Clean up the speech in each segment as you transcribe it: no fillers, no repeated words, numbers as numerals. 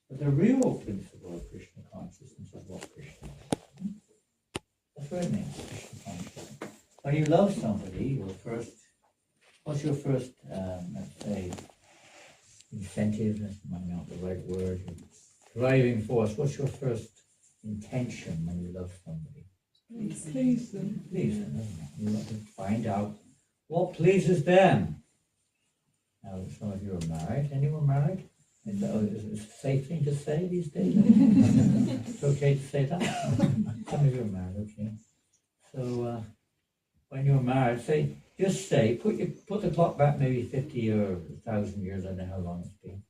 But the real principle of Krishna consciousness is what Krishna is. That's what it means, Krishna consciousness. When you love somebody, what's your first, let's say, incentive, that's not the right word, driving force, what's your first intention when you love somebody? Please them. Please them, isn't it? You want to find out what pleases them. Now, some of you are married. Anyone married? Is it a safe thing to say these days? It's okay to say that? Some of you are married, okay. So, when you're married, put the clock back maybe 50 or 1,000 years, I don't know how long it's been.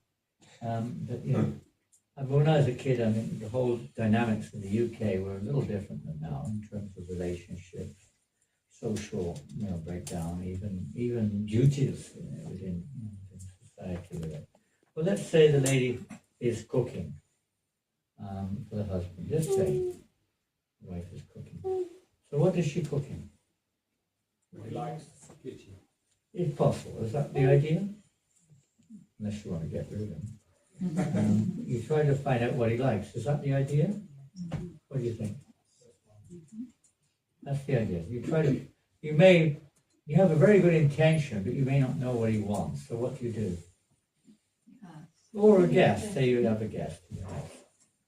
But, you know, when I was a kid, I mean, the whole dynamics in the UK were a little different than now in terms of relationships, social, breakdown, even duties within society. With it. Well, let's say the lady is cooking for the husband. Let's say the wife is cooking. So what is she cooking? He likes kitchen. If possible, is that the idea? Unless you want to get rid of him. You try to find out what he likes. Is that the idea? What do you think? That's the idea. You have a very good intention, but you may not know what he wants. So what do? Or a guest. Say you have a guest in your house.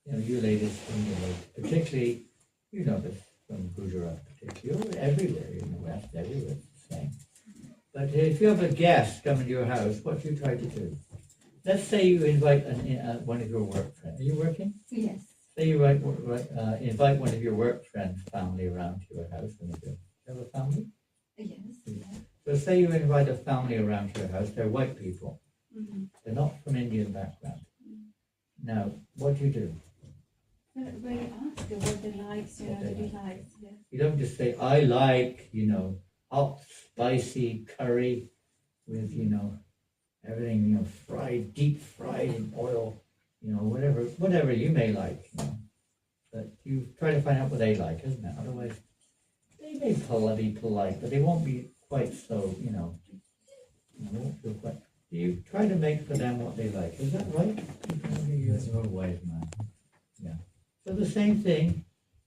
You ladies, particularly, you know this from Gujarat, particularly, everywhere in the West, everywhere it's the same. But if you have a guest coming to your house, what do you try to do? Let's say you invite one of your work friends. Are you working? Yes. Say you invite one of your work friends' family around to your house. When you do. You have a family? Yes. So say you invite a family around to your house. They're white people. Mm-hmm. They're not from Indian background. Now, what do? When you ask what they like, what he likes. Yeah. You don't just say, I like, hot, spicy curry with, everything, fried, deep fried in oil, whatever you may like, But you try to find out what they like, isn't it? Otherwise, they may be polite, but they won't be quite so, they won't feel quite. You try to make for them what they like. Is that right? You're a wise man. Yeah. So the same thing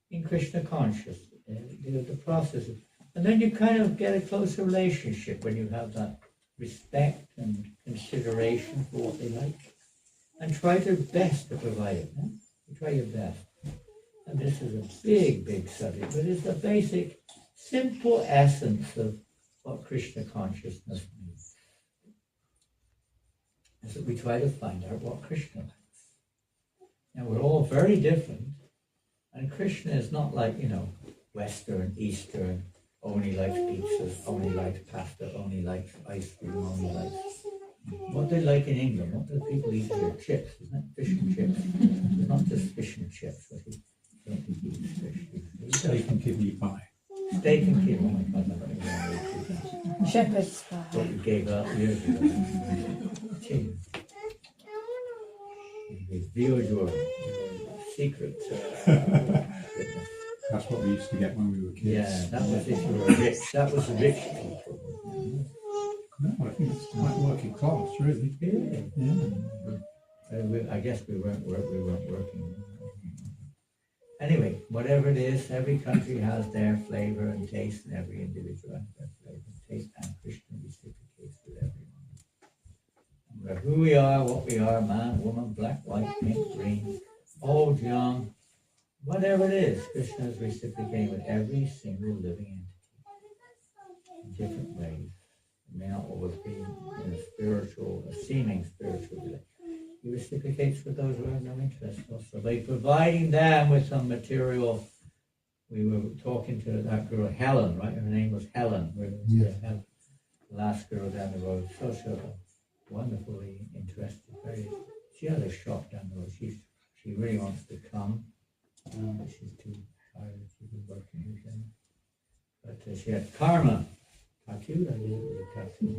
in Krishna consciousness, the process. And then you kind of get a closer relationship when you have that respect and consideration for what they like. And try your best to provide it. Huh? You try your best. And this is a big, big subject, but it's the basic, simple essence of what Krishna consciousness means. Is that we try to find out what Krishna likes. Now we're all very different, and Krishna is not like, Western, Eastern, only likes pizzas, only likes pasta, only likes ice cream, only likes... What they like in England, what do people eat here? Chips, isn't it? Fish and chips. It's not just fish and chips. I don't think he eats fish. Steak and kidney pie. Steak and kidney, oh my God, Shepherd's pie. what we gave up years ago. Cheese. Revealed your secret. Goodness. That's what we used to get when we were kids. Yeah, that was if you were rich. That was the rich people. No, I think it's quite working class, really. I guess we weren't working. Anyway, whatever it is, every country has their flavor and taste, and every individual has their flavor and taste, and Krishna reciprocates with everyone. No matter who we are, what we are, man, woman, black, white, pink, green, old, young, whatever it is, Krishna is reciprocating with every single living entity in different ways. It may not always be in a seeming spiritual way. He reciprocates with those who have no interest also. By providing them with some material, we were talking to that girl, Helen, right? Her name was Helen. The last girl down the road. So wonderfully interested. She has a shop down the road. She really wants to come, but she's too tired. She's been working weekend. But she had Karma. Tattooed, I did it with a tattoo.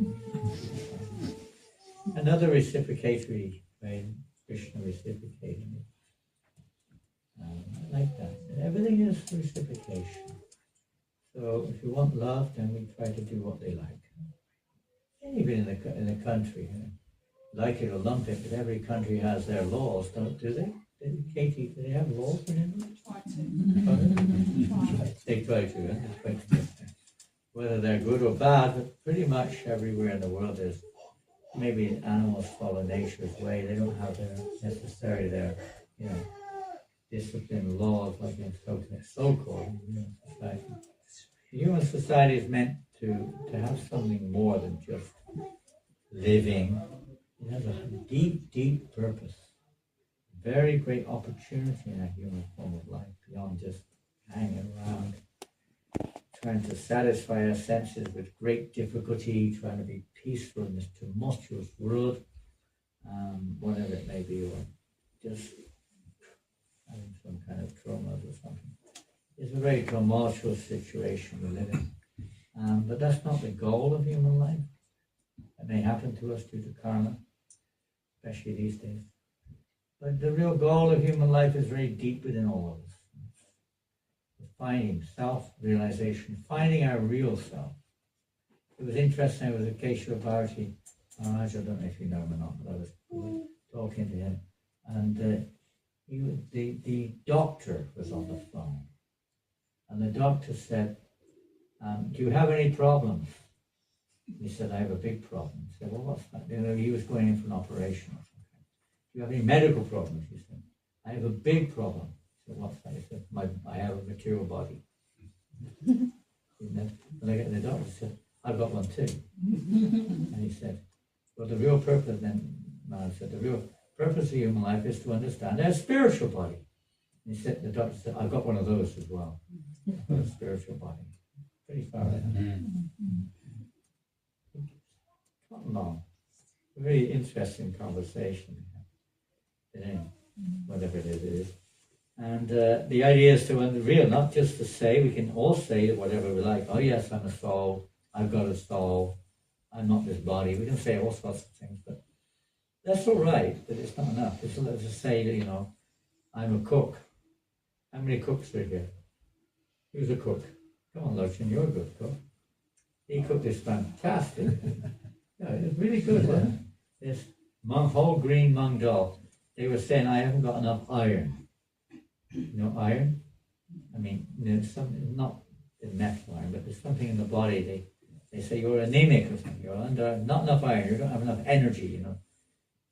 Another reciprocatory way, Krishna reciprocating it. Like that. And everything is reciprocation. So if you want love, then we try to do what they like. And even in the country, like it or lump it, but every country has their laws, do they? Katie, do they have laws in England? Try to. They try to, that's quite good. Whether they're good or bad, but pretty much everywhere in the world there's maybe animals follow nature's way. They don't have necessarily their, discipline laws like in so-called human society. Human society is meant to have something more than just living. It has a deep, deep purpose. Very great opportunity in a human form of life beyond just hanging around, trying to satisfy our senses with great difficulty, trying to be peaceful in this tumultuous world, whatever it may be, or just having some kind of traumas or something. It's a very tumultuous situation we live in. But that's not the goal of human life. It may happen to us due to karma, especially these days. But the real goal of human life is very deep within all of us. Finding self-realization, finding our real self. It was interesting, I was at Keshav Bharati Maharaj, I don't know if you know him or not, but I was talking to him, and the doctor was on the phone, and the doctor said, do you have any problems? He said, I have a big problem. He said, well, what's that? He was going in for an operation or something. Do you have any medical problems? He said, I have a big problem. He said, what's that? He said, I have a material body. And the doctor said, I've got one too. And he said, well, the real purpose then, man said, the real purpose of human life is to understand our spiritual body. And he said, the doctor said, I've got one of those as well. I've got a spiritual body. Pretty far ahead. Not long. A very interesting conversation. Whatever it is. And the idea is to unreal, not just to say, we can all say that whatever we like, oh yes, I'm a soul, I've got a soul, I'm not this body. We can say all sorts of things, but that's all right, but it's not enough. It's to say that, I'm a cook. How many cooks are here? Who's a cook? Come on, Lochin, you're a good cook. He cooked this fantastic. Yeah, it's really good, wasn't it? This whole green mung dal. They were saying, I haven't got enough iron. Iron? I mean, there's something, not the metal iron, but there's something in the body. They say you're anemic or something. You're under not enough iron. You don't have enough energy.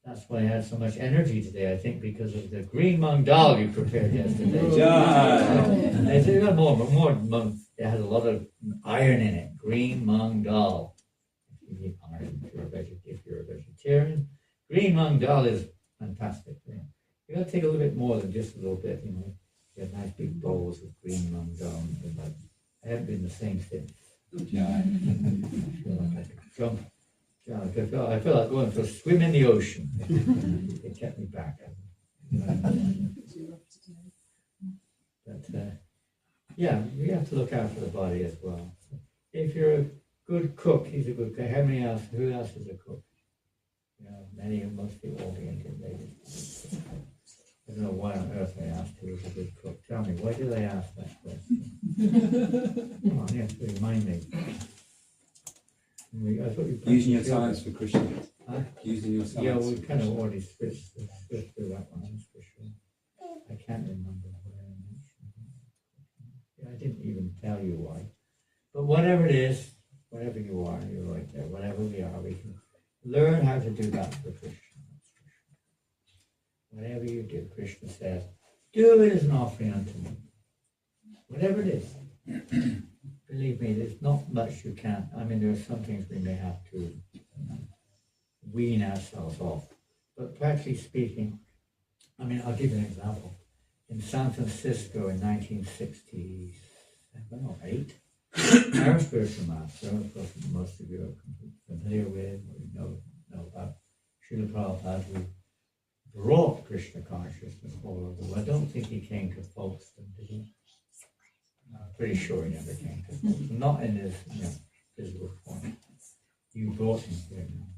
That's why I had so much energy today. I think because of the green mung dal you prepared yesterday. And they said you got more mung. It has a lot of iron in it. Green mung dal. If you need iron, if you're a vegetarian, green mung dal is fantastic. You got to take a little bit more than just a little bit. You have nice big bowls of green mung dal. I haven't been the same since. I feel like I could jump. I feel like going for a swim in the ocean. It kept me back. But yeah, we have to look out for the body as well. If you're a good cook, he's a good cook. Who else is a cook? Many, mostly all the Indian ladies. I don't know why on earth they asked who was a good cook. Tell me, why do they ask that question? Come on, you have to remind me. Using your talents for Krishna. Huh? Using your talents. Yeah, we kind of already switched through that one, that's for sure. I can't remember what I mentioned. I didn't even tell you why. But whatever it is, whatever you are, you're right there. Whatever we are, we can learn how to do that for Krishna. Whatever you do, Krishna says, do it as an offering unto me. Whatever it is. Believe me, there's not much you can't. I mean, there are some things we may have to wean ourselves off. But practically speaking, I'll give you an example. In San Francisco in 1967 or 8, our spiritual master, of course most of you are familiar with, or you know about Srila Prabhupada, who brought Krishna consciousness all over the world. I don't think he came to Folkestone, did he? I'm pretty sure he never came to Folkestone. Not in his physical form. You brought him here now.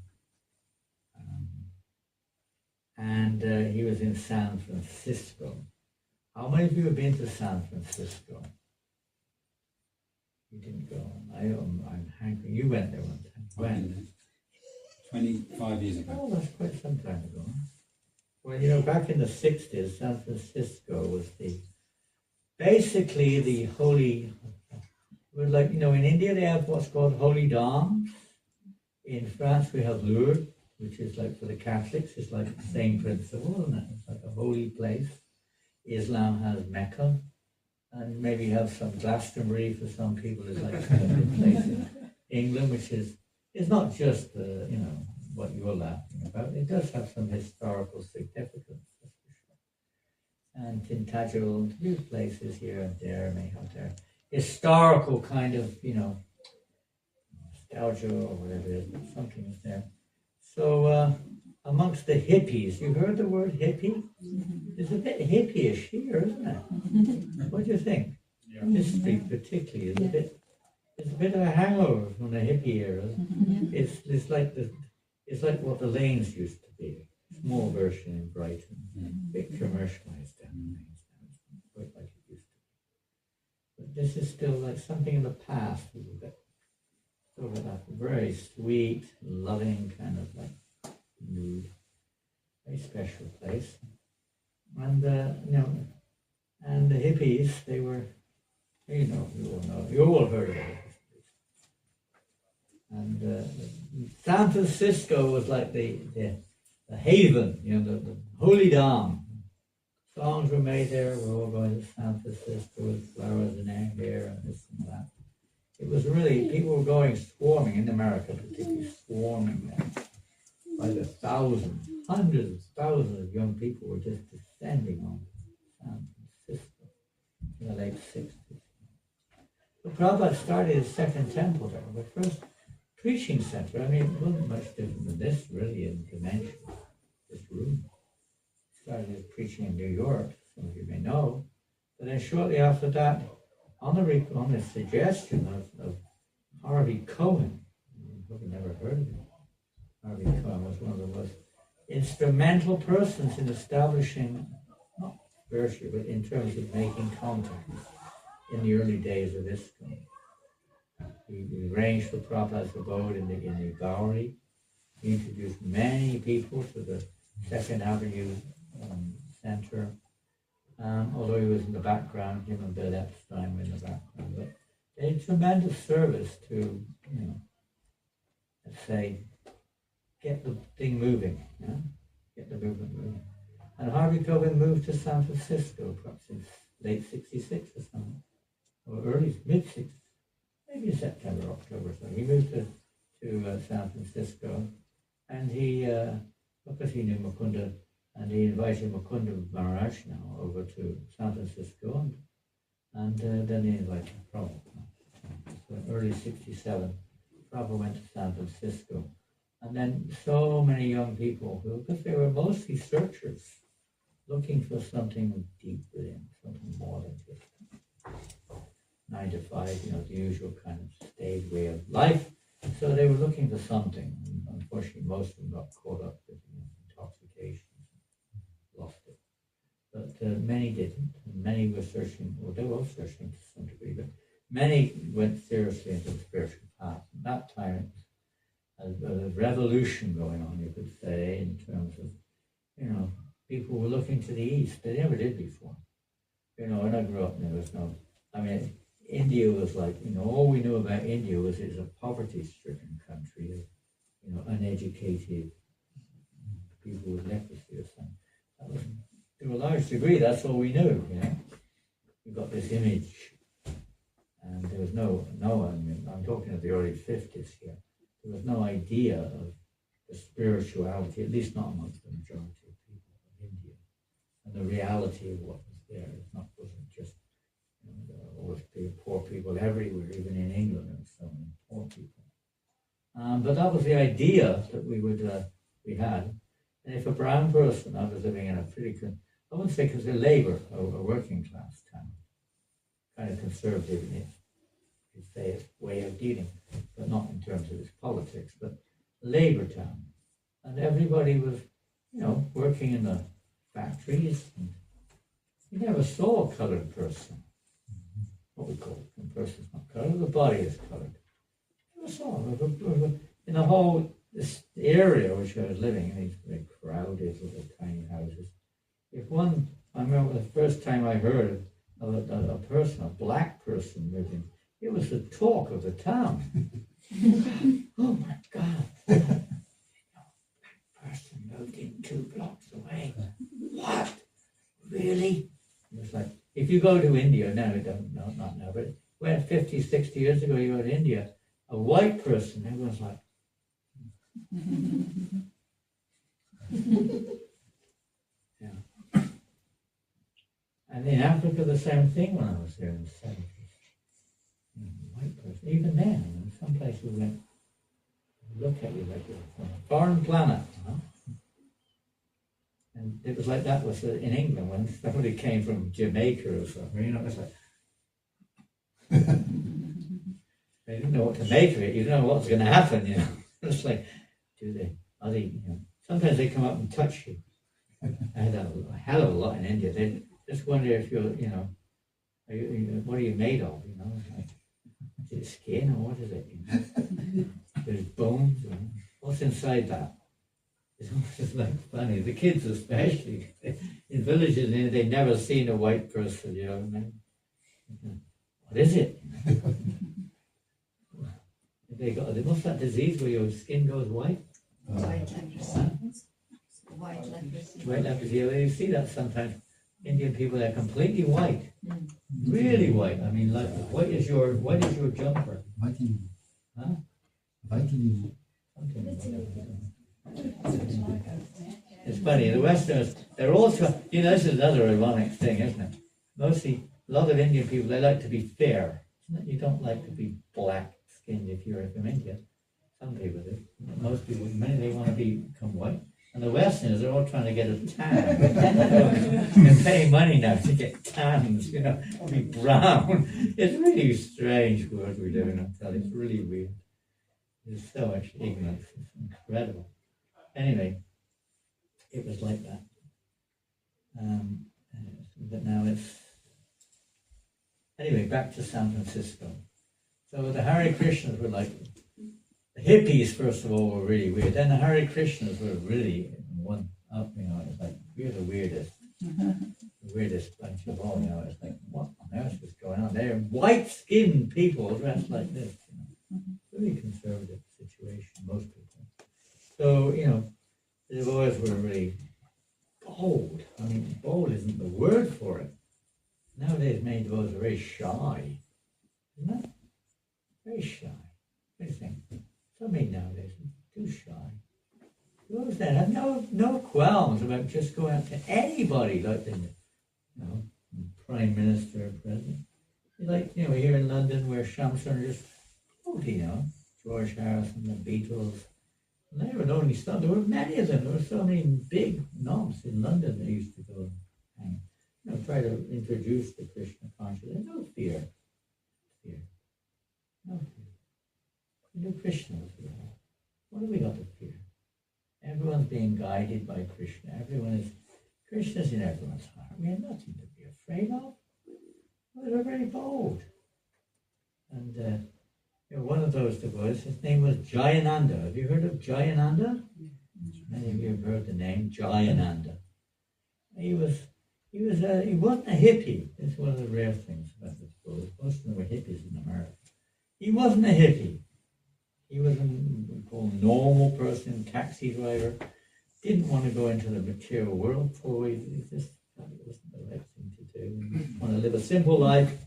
And he was in San Francisco. How many of you have been to San Francisco? You didn't go. I'm hankering. You went there one time. When? 25 years ago. Oh, that's quite some time ago. Well, back in the 60s, San Francisco was basically the holy, in India they have what's called holy dams. In France we have Lourdes, which is like for the Catholics, it's like the same principle, isn't it? It's like a holy place. Islam has Mecca, and maybe you have some Glastonbury for some people. It's like a place in England, which is not just what you're laughing about. It does have some historical significance, that's for sure. And Tintagel and few places here and there may have their historical kind of nostalgia or whatever it is, but something is there. So amongst the hippies, you heard the word hippie? It's a bit hippie-ish here, isn't it? What do you think? Yeah. This street particularly is a bit of a hangover from the hippie era. It's like what the lanes used to be. Small version in Brighton, a bit commercialized down the lanes now. It's not quite like it used to be. But this is still like something in the past a little bit. Still with that very sweet, loving kind of like mood. Very special place. And and the hippies, they were, you all heard of it. And San Francisco was like the haven, the holy dam. Songs were made there. We're all going to San Francisco with flowers in our hair and this and that. It was really, people were going swarming in America, particularly swarming there by the thousands, hundreds of thousands of young people were just descending on San Francisco in the late 60s. So Prabhupada started his second temple there, the first preaching center. I mean, it wasn't much different than this, really, in dimension, this room. He started his preaching in New York, some of you may know. But then shortly after that, on the suggestion of Harvey Cohen, you've probably never heard of him. Harvey Cohen was one of the most instrumental persons in establishing, not spiritually, but in terms of making contact in the early days of ISKCON. He arranged for Prabhupada's abode in the Bowery. He introduced many people to the Second Avenue Center. Although he was in the background, him and Bill Epstein were in the background. But they did tremendous service to, let's say, get the thing moving, get the movement moving. And Harvey Cohen moved to San Francisco, perhaps in late 66 or something, or early, mid-60s, maybe September, October. So he moved to San Francisco, and he, because he knew Mukunda, and he invited Mukunda Maharaj now over to San Francisco, and then he invited Prabhupada. So in early 67, Prabhupada went to San Francisco. And then so many young people, because they were mostly searchers, looking for something deep within, something more than just 9 to 5, the usual kind of staid way of life. So they were looking for something. And unfortunately, most of them got caught up with intoxication, lost it. But many didn't. And many were searching, well, they were searching to some degree, but many went seriously into the spiritual path. At that time, it was a revolution going on, you could say, in terms of, people were looking to the east. They never did before. When I grew up, there was no, India was like, all we knew about India was it's a poverty-stricken country of, uneducated people with leprosy or something. That was, to a large degree, that's all we knew, We got this image, and there was I'm talking of the early 50s here. There was no idea of the spirituality, at least not amongst the majority of people of India, and the reality of what was there. It wasn't just always poor people everywhere, even in England, there were so many poor people. But that was the idea that we had. And if a brown person, I was living in a pretty, I wouldn't say because they're labor, a working class town, kind of conservative in it. You'd say its way of dealing, but not in terms of its politics, but labor town. And everybody was, working in the factories. And you never saw a colored person. What we call it, a person's not colored, the body is colored. Never saw it. In the whole this area which I was living in, these very crowded little tiny houses. I remember the first time I heard of a person, a black person living, it was the talk of the town. Oh my God, black person moved in 2 blocks away. What? Really? It was like, if you go to India now, not now, but when 50, 60 years ago you go to India, a white person, everyone's like, yeah. And in Africa, the same thing when I was there in the 70s. White person, even then, in some places we went, look at you like you're from a foreign planet. And it was like that in England when somebody came from Jamaica or something, it was like, they didn't know what to make of it, you didn't know what was going to happen, It's like, are they, sometimes they come up and touch you. I had a hell of a lot in India. They just wonder if you're, what are you made of, Like, is it skin or what is it, There's bones, what's inside that? It's like funny. The kids especially, in villages, they've never seen a white person, What is it? What's that disease where your skin goes white? White leprosy. White leprosy. White leprosy, you see that sometimes. Indian people, they're completely white. Really white. I mean, like, what is your jumper? Viking. Huh? Viking. It's funny, the Westerners, they're also, this is another ironic thing, isn't it? Mostly, a lot of Indian people, they like to be fair. You don't like to be black-skinned if you're from India. Some people do. Most people, many, they want to become white. And the Westerners are all trying to get a tan. They're paying money now to get tans, to be brown. It's really strange world we live in, I tell you. It's really weird. There's so much ignorance. It's incredible. Anyway, it was like that. But now it's... Anyway, back to San Francisco. So the Hare Krishnas were like... The hippies, first of all, were really weird. Then the Hare Krishnas were really one up, it's like, we're the weirdest. The weirdest bunch of all, it's like, what on earth is going on? They're white-skinned people dressed like this, Really conservative situation, most people. So, the boys were really bold. I mean, bold isn't the word for it. Nowadays, many boys are very shy. Isn't it? Very shy. What do you think? So many nowadays are too shy. Those that have no qualms about just going out to anybody, like the Prime Minister or President. Like, here in London where Shamsun just, George Harrison, the Beatles. And they were the only stuff. There were many of them. There were so many big knobs in London that used to go and hang. Try to introduce the Krishna consciousness. No fear. No fear. The Krishnas we have. What have we got to fear? Everyone's being guided by Krishna. Krishna's in everyone's heart. We have nothing to be afraid of. We're very bold. And one of those devotees, his name was Janananda. Have you heard of Janananda? Many of you have heard the name Janananda. He wasn't a hippie. It's one of the rare things about this book. Most of them were hippies in America. He wasn't a hippie. He was a normal person, taxi driver. Didn't want to go into the material world. He just thought it wasn't the right thing to do. He wanted to live a simple life.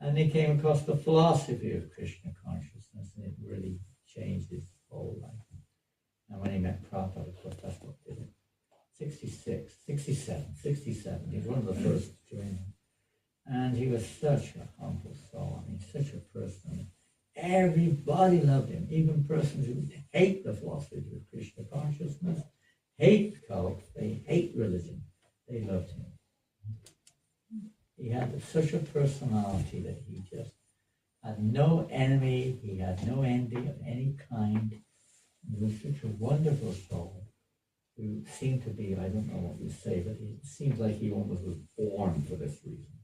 And he came across the philosophy of Krishna consciousness, and it really changed his whole life. And when he met Prabhupada, of course, that's what did it. 67. He was one of the first to join him. And he was such a humble soul. I mean, such a person. Everybody loved him, even persons who hate the philosophy of Krishna consciousness, hate cult, they hate religion. They loved him. He had such a personality that he just had no enemy, he had no envy of any kind. He was such a wonderful soul who seemed to be, I don't know what you say, but it seems like he almost was born for this reason.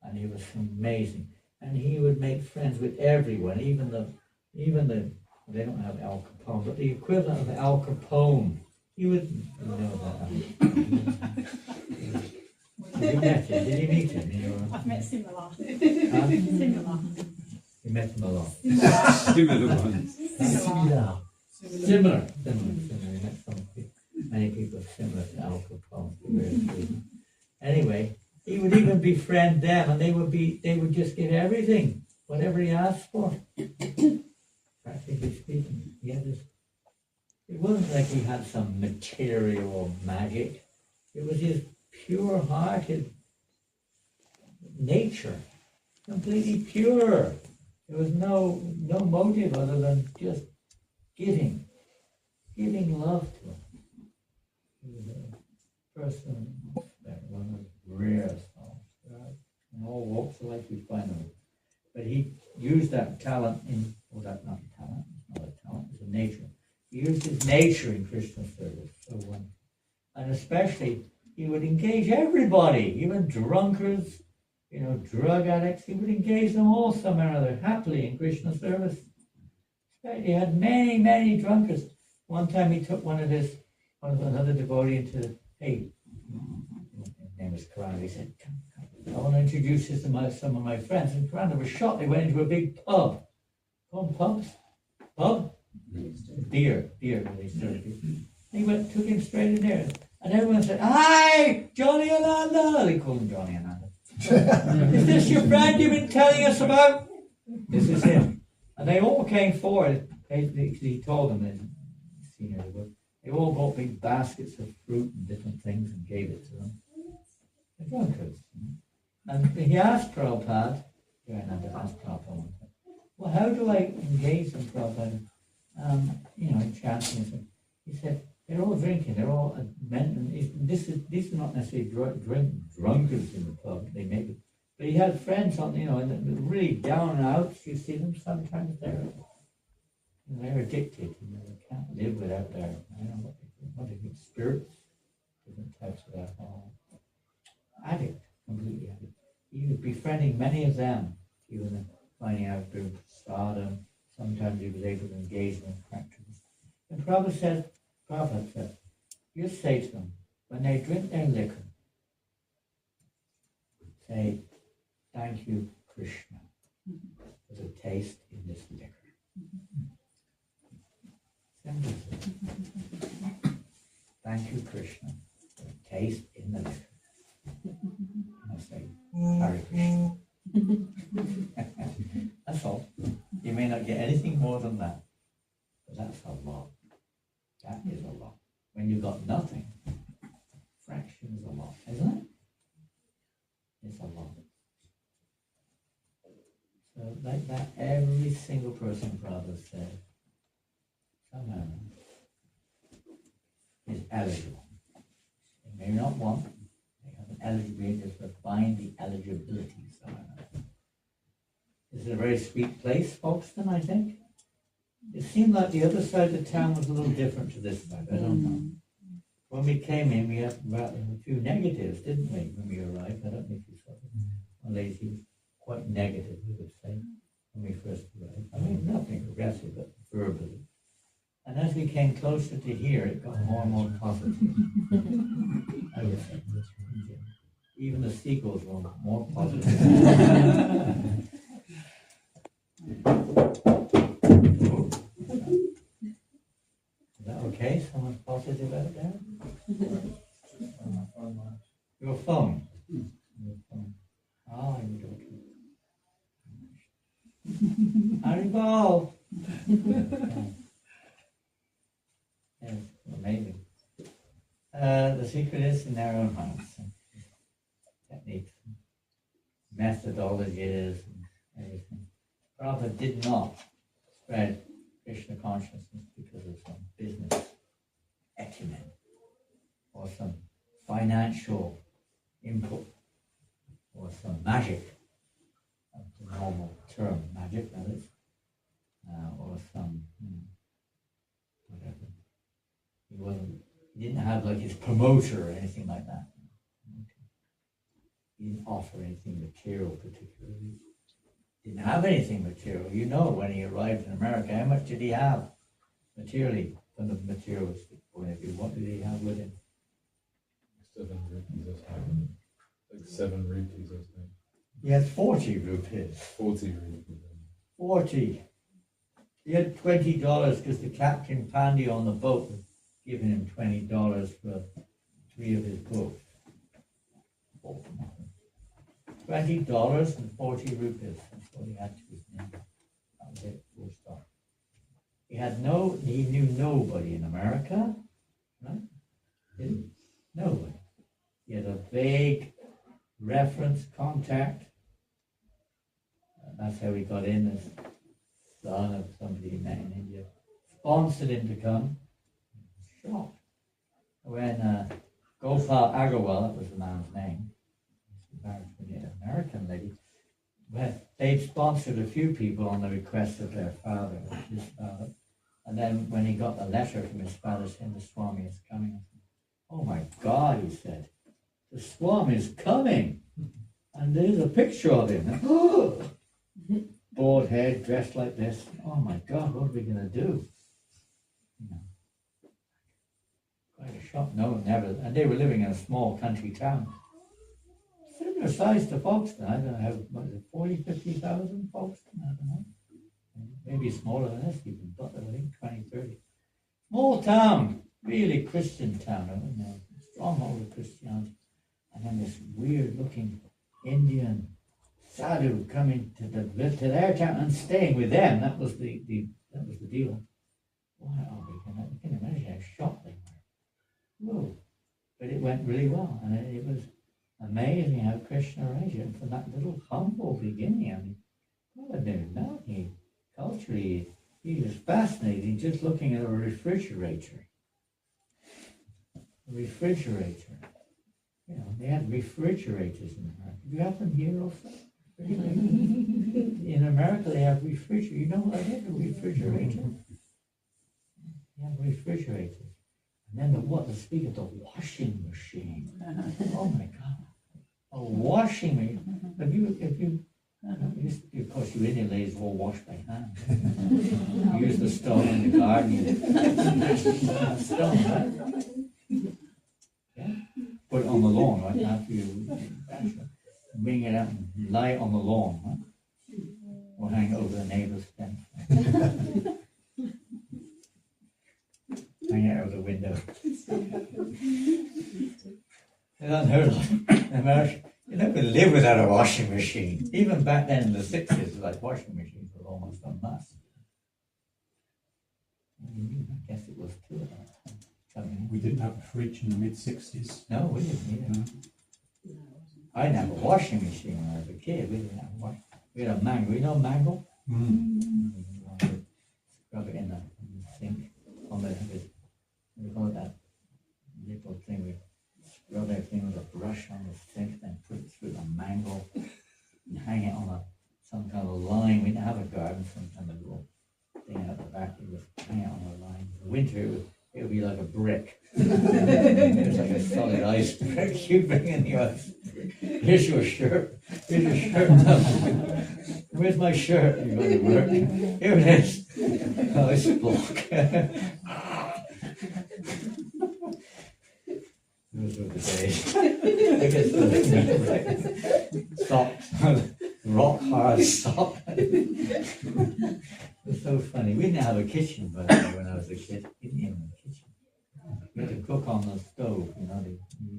And he was amazing. And he would make friends with everyone, even the They don't have Al Capone, but the equivalent of Al Capone. You would know that. You met him. Did you meet him? I've met similar. Huh? Similar. You met him a lot. Similar ones. Similar. Similar. You met many people similar to Al Capone. Anyway, he would even befriend them, and they would just get everything, whatever he asked for. Practically speaking, he had this. It wasn't like he had some material magic. It was his pure-hearted nature, completely pure. There was no motive other than just giving love to him. He was a person that one of the rarest in all walks of life we find him. But he used that talent that's not a talent, it's not a talent, it's a nature. He used his nature in Krishna service so wonderful. And especially, he would engage everybody, even drunkards, drug addicts. He would engage them all somehow or other happily in Krishna service. He had many, many drunkards. One time he took another devotee into, hey, his name was Karan. He said, I want to introduce you to some of my friends. And Karan was shocked. They went into a big pub. Called pubs? Pub? Beer, where they served it. He took him straight in there. And everyone said, hi, Johnny Ananda. They called him Johnny Ananda. Is this your friend you've been telling us about? This is him. And they all came forward. He told them, they all bought big baskets of fruit and different things and gave it to them. The drunkards. And he asked Prabhupada, Janananda asked Prabhupada, well, how do I engage them, Prabhupada? In chanting. He said, they're all drinking, they're all men. These are not necessarily drunkards in the pub, they make it. But he had friends on, and really down and out. You see them sometimes they're addicted. They can't live without their, what they call spirits, different types of alcohol. Addict, completely addict. He was befriending many of them. He was finding out through stardom. Sometimes he was able to engage them in practice. And Prabhupada said, you say to them, when they drink their liquor, say, thank you, Krishna, for the taste in this liquor. Simple. Thank you, Krishna, for the taste in the liquor. I say, Hare Krishna. That's all. You may not get anything more than that, but that's a lot. That is a lot. When you've got nothing, fraction is a lot, isn't it? It's a lot. So like that, every single person, Prabhupada said, somehow is eligible. They may not want, they have an eligibility, just to find the eligibility somehow. This is a very sweet place, Folkestone, I think. It seemed like the other side of the town was a little different to this side. I don't know. When we came in, we had a few negatives, didn't we, when we arrived? I don't know if you saw it. One lady, she was quite negative, we would say, when we first arrived. I mean, nothing aggressive, but verbally. And as we came closer to here, it got more and more positive. I would say. Even the seagulls were more positive. Is that okay? Someone's positive out there? Your phone. Your phone. Ah, you don't. Haribol. Yes, amazing. The secret is in our own hearts. Techniques, methodologies, and everything. Prabhupada did not spread Krishna consciousness because of some business acumen or some financial input or some magic, that's the normal term, magic, that is, or some, whatever. He didn't have like his promoter or anything like that. He didn't offer anything material particularly. didn't have anything material. You know, when he arrived in America, how much did he have materially from the materialistic point of view? What did he have with him? 7 rupees or something. Like 7 rupees or something. He had 40 rupees. 40 rupees. 40. He had $20 because the Captain Pandy on the boat was giving him $20 for 3 of his books. $20 and 40 rupees. That's what he had to his name. That was it, full stop. He knew nobody in America, right? Didn't? Nobody. He had a vague reference contact. That's how he got in as son of somebody he met in India. Sponsored him to come. Shocked. When Gopal Agarwal, that was the man's name, married to an American lady, well, they'd sponsored a few people on the request of their father, his father. And then when he got the letter from his father saying the Swami is coming, oh my God, he said, the Swami is coming. And there's a picture of him. Oh! Bald head, dressed like this. Oh my God, what are we going to do? You know, quite a shock. No, never. And they were living in a small country town. Similar size to Folkestone. I don't know how, what is it, 40, 50,000 Folkestone? I don't know. Maybe smaller than this even, but I think 20, 30. Small town, really Christian town, you know, stronghold of Christianity. And then this weird looking Indian sadhu coming to their town and staying with them. That was the deal. Wow, you can imagine how shocked they were. Whoa. But it went really well, and it was amazing how Krishna raised it from that little humble beginning. I mean, God knew nothing. Culturally, he was fascinating just looking at a refrigerator. A refrigerator. You know, they had refrigerators in America. Do you have them here also? In America, they have refrigerators. You know what I mean? A refrigerator. They have refrigerators. And then speak of the washing machine. Oh my God. A washing machine. If you of course, you Indian ladies all wash by hand. You use the stone in the garden. Stone, right? Yeah. Put it on the lawn, right? After you bring it out and lie it on the lawn, right? Or hang it over the neighbor's fence. Hang it out of the window. It's unheard of in America. You never live without a washing machine. Even back then in the 60s, like washing machines were almost a must. I guess it was too. We didn't have a fridge in the mid-60s. No, we didn't either. I didn't have a washing machine when I was a kid. We didn't have a washing. We had a mango. You know mango? Rub it in the sink. We call it that little thing. We rub everything with a brush on the sink, then put it through the mango and hang it on some kind of line. We didn't have a garden, some kind of little thing out the back. We would hang it on a line. In the winter, it would be like a brick. It was like a solid ice brick. You bring in the ice. Here's your shirt. Here's your shirt. Where's my shirt? You're going to work. Here it is. Oh, it's a block. Those were the days. I guess those socks, rock hard socks. It was so funny. We didn't have a kitchen, by the way, when I was a kid. We didn't even have a kitchen. We had to cook on the stove, you know, they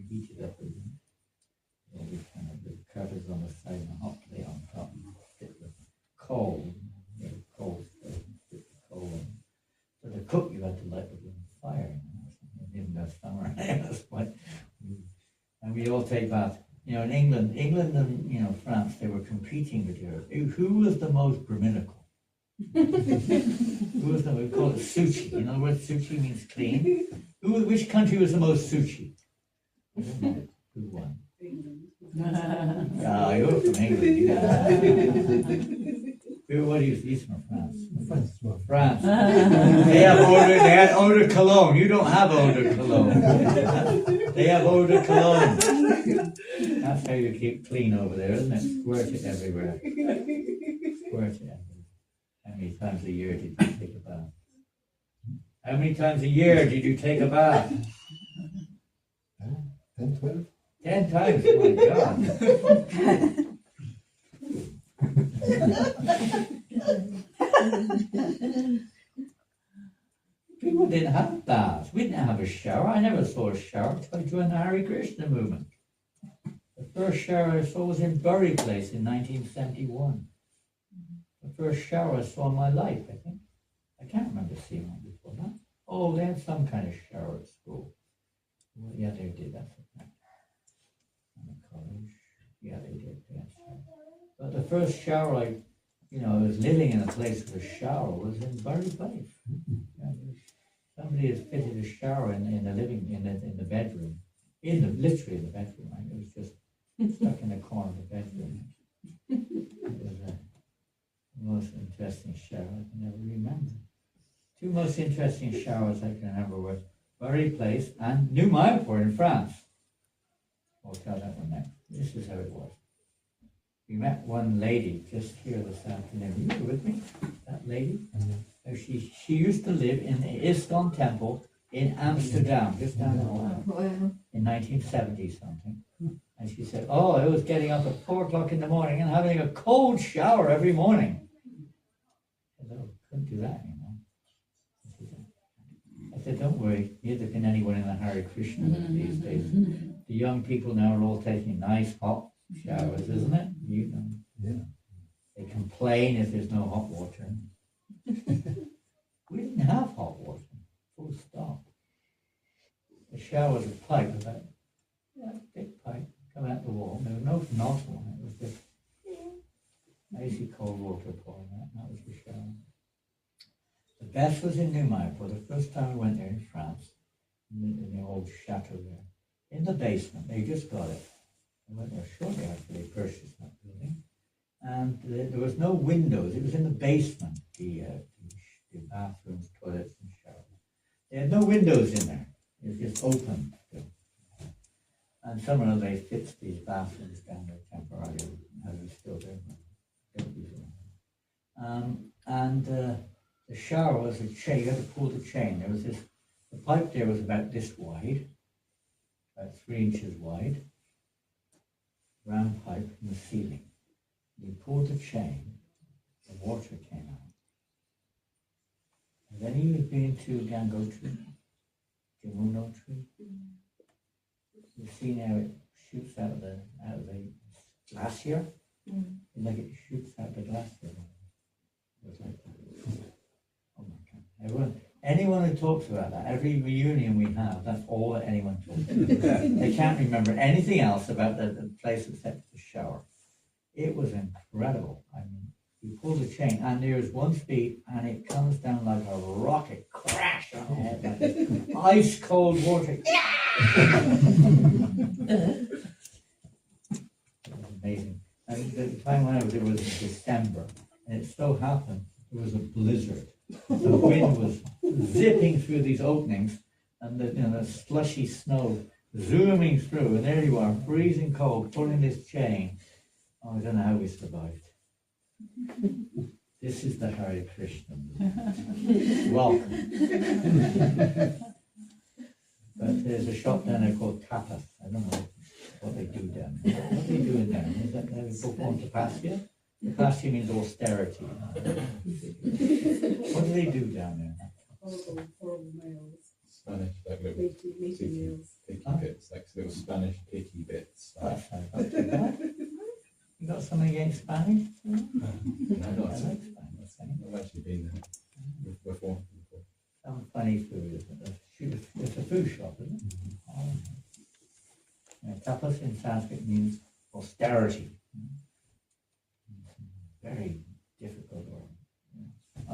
heat it up with all these kind of big covers on the side and a hot plate on top and stick the coal, coal stove, and stick the coal in. So to cook, you had to light the fire, in the summer. That's what. And we all take baths. You know, in England and France, they were competing with Europe. Who was the most Brahminical? Who was the? We call it suchi. In other words, suchi means clean. Which country was the most suchi? I don't know. Who won? Ah, you're from England. What do you see from France? France. They had eau de cologne. You don't have eau de cologne. They have eau de cologne. That's how you keep clean over there, isn't it? Squirt it everywhere. worth it. How many times a year did you take a bath? How many times a year did you take a bath? 10, 12? 10 times, oh my God. People didn't have baths. We didn't have a shower. I never saw a shower until I joined the Hare Krishna movement. The first shower I saw was in Bury Place in 1971. The first shower I saw in my life, I think. I can't remember seeing one before that. Oh, they had some kind of shower at school. Well, yeah, they did that. And the college. Yeah, they did. Yes. But the first shower I was living in a place with a shower was in Bury Place. Somebody has fitted a shower in the bedroom, literally in the bedroom. Right? It was just stuck in the corner of the bedroom. It was the most interesting shower I can ever remember. Two most interesting showers I can remember were Bury Place and New Mayapur in France. I'll tell that one next. This is how it was. We met one lady just here this afternoon. You were with me? That lady? She used to live in the ISKCON temple in Amsterdam, just down the hall, in 1970 something. And she said, oh, I was getting up at 4 o'clock in the morning and having a cold shower every morning. I said, oh, couldn't do that anymore. I said, don't worry, neither can anyone in the Hare Krishna these days. The young people now are all taking nice hot showers, isn't it? You know. Yeah. They complain if there's no hot water. We didn't have hot water, full stop. The shower was a pipe, about a big pipe, come out the wall. There was no nozzle on it. It was just icy cold water pouring out. That was the shower. The best was in New Mayapur. The first time I went there in France, in the old chateau there, in the basement. They just got it. I went there shortly after they purchased that building. And there was no windows. It was in the basement, the bathrooms, toilets, and showers. They had no windows in there. It was just open. And somehow they fixed these bathrooms down there temporarily, as it's still there. The shower was a chain. You had to pull the chain. There was the pipe there was about this wide, about 3 inches wide, round pipe from the ceiling. You pulled the chain, the water came out. Have any of you been to Gangotri, Yamunotri? You've seen how it shoots out of the glacier? Like it shoots out the glacier. It was like that. Oh my God. Anyone who talks about that, every reunion we have, that's all that anyone talks about. They can't remember anything else about the place except the shower. It was incredible. I mean, you pull the chain and there's one speed and it comes down like a rocket crash on the head, like this ice cold water. It was amazing. And the time when I was there was in December, and it so happened there was a blizzard. The wind was zipping through these openings, and the slushy snow zooming through, and there you are, freezing cold, pulling this chain. Oh, I don't know how we survived. This is the Hare Krishna. Welcome. But there's a shop down there called Tapas. I don't know what they do down there. What are they doing down there? Is that they perform tapasya? Tapasya means austerity. What do they do down there? Horrible males. Spanish, like little Meaty meals. picky bits, like little Spanish picky bits. Like, You got something against Spanish? I I like like Spanish. I've actually been there before. Some funny food, isn't it? It's a food shop, isn't it? Tapas in Sanskrit means austerity. Very difficult or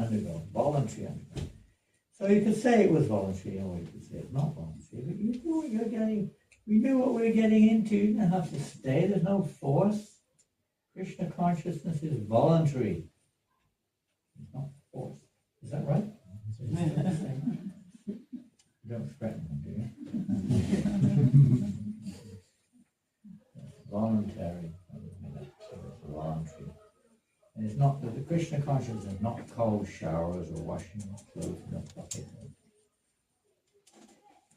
undergo, voluntary undergo. So you could say it was voluntary, or you could say it's not voluntary, but you knew what you're getting. We knew what we were getting into. You didn't have to stay. There's no force. Krishna consciousness is voluntary. It's not forced. Is that right? You don't threaten them, do you? Voluntary. Voluntary. And it's not that the Krishna consciousness is not cold showers or washing of clothes in a bucket.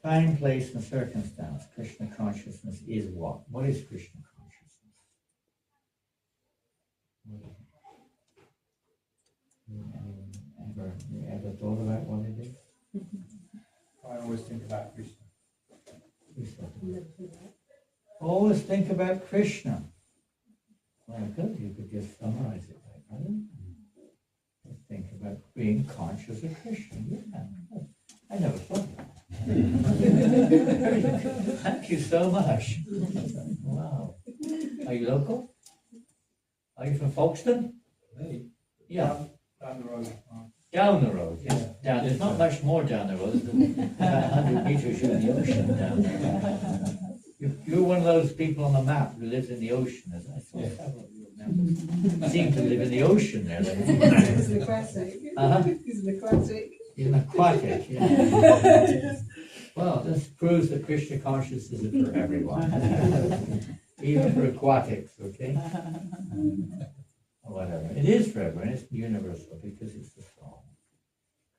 Time, place, and circumstance. Krishna consciousness is what? What is Krishna consciousness? What is it? Anyone ever thought about what it is? I always think about Krishna. Always think about Krishna. Well, good, you could just summarize it like that. Just think about being conscious of Krishna. Yeah, I never thought of that. Thank you so much. Wow. Are you local? Are you from Folkestone? Hey, Yeah. down the road. Down the road, yeah. Down. There's not much more down the road. There's about 100 meters in the ocean down there. You're one of those people on the map who lives in the ocean. I saw several of you members seem to live in the ocean there. He's an aquatic. Uh-huh. He's an aquatic. He's an aquatic, yeah. Well, this proves that Krishna consciousness is for everyone. Even for aquatics, okay? Or whatever. It is for everyone. It's universal because it's the soul.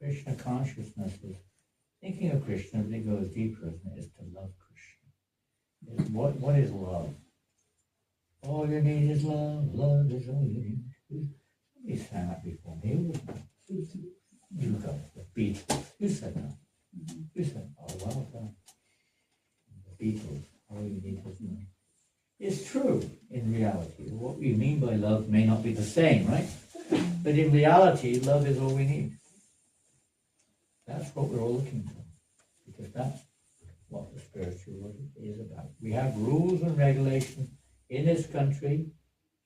Krishna consciousness is thinking of Krishna, but it goes deeper, isn't it? Is to love Krishna. What is love? All you need is love. Love is all you need. Somebody sang that before me. You go. The Beatles. Who said that? Who said? Oh, well done. The Beatles. All you need is love. It's true in reality. What we mean by love may not be the same, right? But in reality, love is all we need. That's what we're all looking for. Because that's what the spiritual world is about. We have rules and regulations in this country,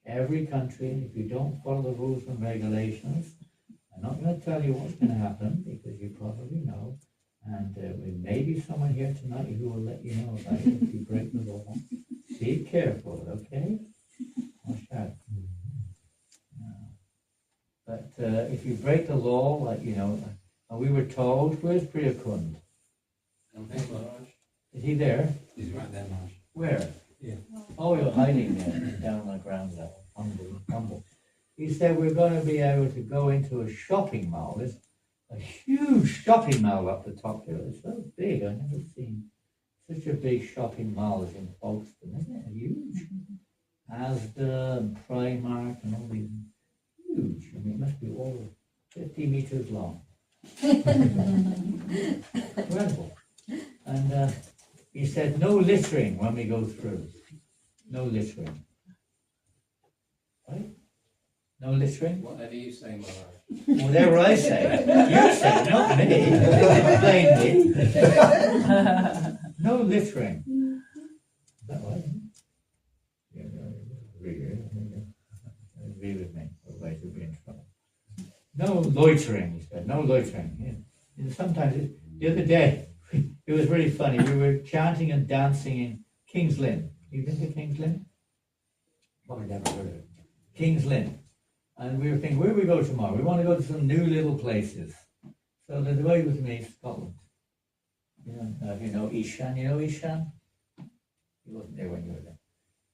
every country, and if you don't follow the rules and regulations, I'm not going to tell you what's going to happen, because you probably know, and there may be someone here tonight who will let you know about it if you break the law. Be careful, okay? Watch out. But if you break the law, like, and we were told, where's Priyakund? Is he there? He's right there, Marsh. Where? Yeah. Oh, you're hiding there, down on the ground level. Humble. He said we're going to be able to go into a shopping mall. There's a huge shopping mall up the top there. It's so big, I've never seen such a big shopping mall as in Folkestone, isn't it? Huge. Asda and Primark and all these. Huge. I mean, it must be all 50 meters long. Incredible. And he said, no littering when we go through. No littering. Right? No littering? Whatever you say, Marsh. Whatever I say. You say, not me. Plainly. No littering. Is that right? Yeah, agree with me. Otherwise you'll be in trouble. No loitering, he said. No loitering. Yeah. Sometimes, the other day, it was really funny. We were chanting and dancing in King's Lynn. You been to King's Lynn? Well, I've never heard of it. King's Lynn. And we were thinking, where do we go tomorrow? We want to go to some new little places. So the way with me is Scotland. If you know Ishan, Ishan? He wasn't there when you were there.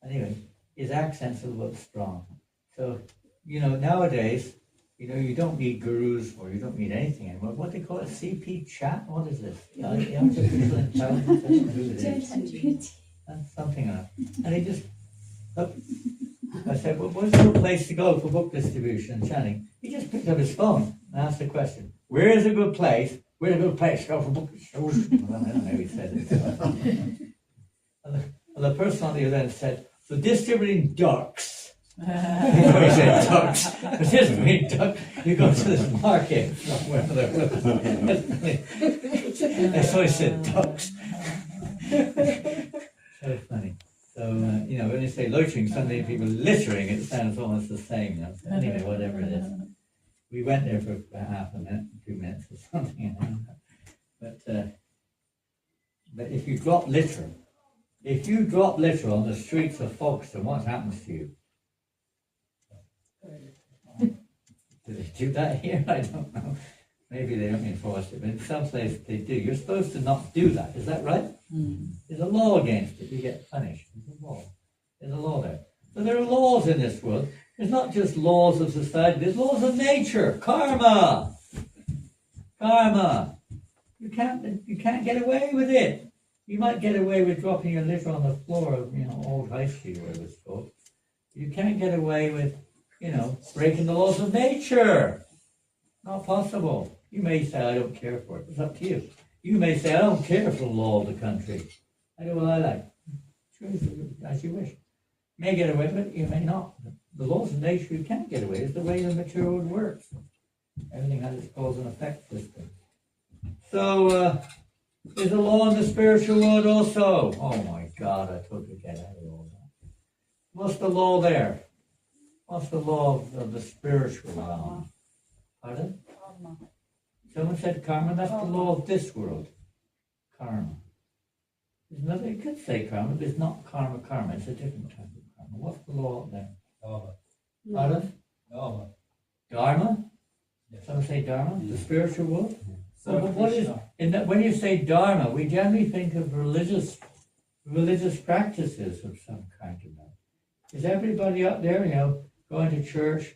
Anyway, his accent's a little strong. So, nowadays, you don't need gurus or you don't need anything anymore. What they call it, CP chat? What is this? Artificial intelligence? I don't know who it is. That's something else. And he just, I said, well, what's your place to go for book distribution and chanting? He just picked up his phone and asked the question, where is a good place? Where's a good place to go for book distribution? Well, I don't know how he said it. And the person on the other end said, for distributing ducks. He said ducks. For distributing ducks, you go to this market somewhere. So he said ducks. So funny. So, when you say loitering, suddenly people littering, it sounds almost the same. So anyway, whatever it is. We went there for about half a minute, 2 minutes or something. But if you drop litter on the streets of Folkestone, what happens to you? Do they do that here? I don't know. Maybe they don't enforce it, but in some places they do. You're supposed to not do that, is that right? There's a law against it. You get punished. There's a law. There's a law there. So there are laws in this world. There's not just laws of society, there's laws of nature. Karma. Karma. You can't get away with it. You might get away with dropping your litter on the floor of, Old High Street, wherever it's called. You can't get away with, breaking the laws of nature. Not possible. You may say, I don't care for it. It's up to you. You may say, I don't care for the law of the country. I do what I like. Choose as you wish. You may get away with it, you may not. The laws of nature you can't get away. It's the way the material world works. Everything has its cause and effect system. So, there's a law in the spiritual world also. Oh my God, I totally get out of all that. What's the law there? What's the law of the spiritual realm? Pardon? Karma. Someone said karma, that's the law of this world. Karma. There's another, you could say karma, but it's not karma, it's a different type of karma. What's the law up there? Dharma. Pardon? Dharma. Dharma? Yes. Someone say dharma? The spiritual world? So Well, but what is, in that, when you say dharma, we generally think of religious practices of some kind of that. Is everybody up there, going to church?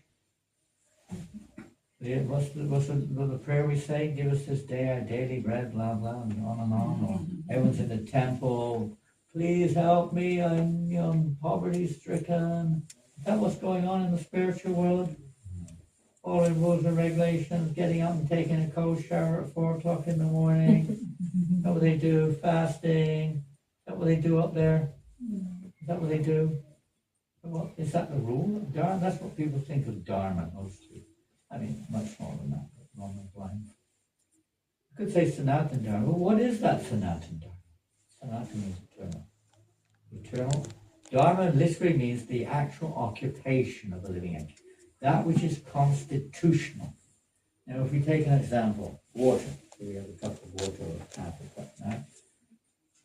Yeah, what's the prayer we say? Give us this day our daily bread, blah, blah, and on and on. Or everyone's in the temple. Please help me, I'm poverty stricken. Is that what's going on in the spiritual world? Following rules and regulations, getting up and taking a cold shower at 4 o'clock in the morning. Is that what they do? Fasting. Is that what they do up there? Is that what they do? What, is that the rule? Dharma? That's what people think of dharma mostly. I mean, much more than that, but along those lines. You could say Sanatan Dharma. Well, what is that Sanatan Dharma? Sanatan means eternal. Eternal. Dharma literally means the actual occupation of a living entity. That which is constitutional. Now, if we take an example, water. So we have a cup of water or a tap of cup now.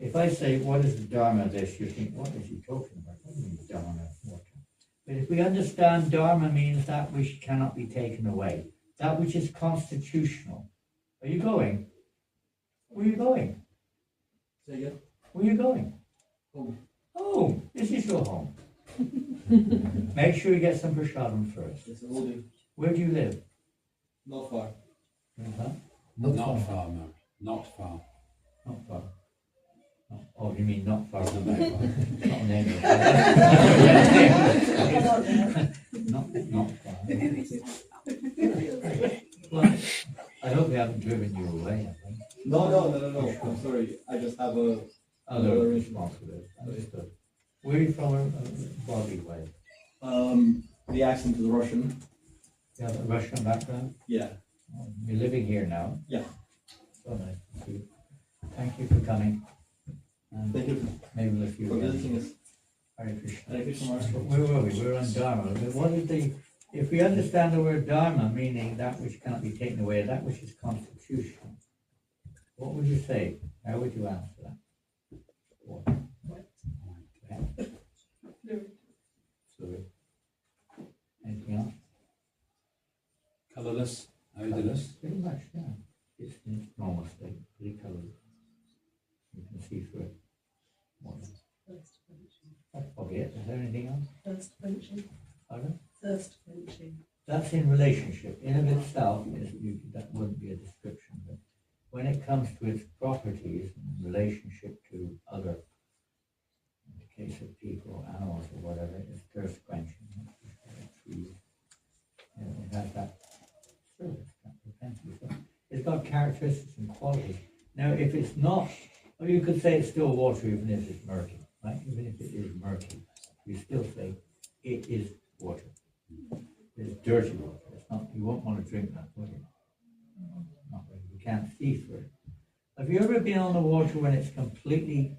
If I say, what is the Dharma of this? You think, what is he talking about? What do you mean Dharma of water? But if we understand Dharma means that which cannot be taken away, that which is constitutional. Are you going? Where are you going? Say again? Where are you going? Home. Home. This is your home. Make sure you get some prasadam first. Yes, I will do. Where do you live? Not far. Uh-huh. Not far, no. Not far. Not far. Oh, you mean not far from there? Not an name. Not far. Well, I hope they haven't driven you away, I think. No. I'm sorry. I just have a Other responsibility. Understood. Where are you from, body way? the accent is Russian. You have a Russian background? Yeah. You're living here now? Yeah. So nice to see you. Thank you for coming. And Thank you maybe with you. for visiting us. Hare Krishna. Hare Krishna. Where were we? We were on Dharma. But what is the, if we understand the word Dharma, meaning that which cannot be taken away, that which is constitutional, what would you say? How would you answer that? What? Fluid. Anything else? Colourless, odorless. Pretty much, yeah. It's in its normal state, pretty colorless. You can see through it. More than- That's probably it. Is there anything else? Thirst quenching. Pardon? Thirst quenching. That's in relationship. In of itself, that wouldn't be a description, but when it comes to its properties in relationship to other, in the case of people, animals, or whatever, it's thirst quenching. Trees. It has that service, that propensity. So it's got characteristics and qualities. Now, if it's not, or you could say it's still water even if it's murky, right? Even if it is murky, you still say it is water. It's dirty water. It's not. You won't want to drink that, will you? Not really. You can't see through it. Have you ever been on the water when it's completely,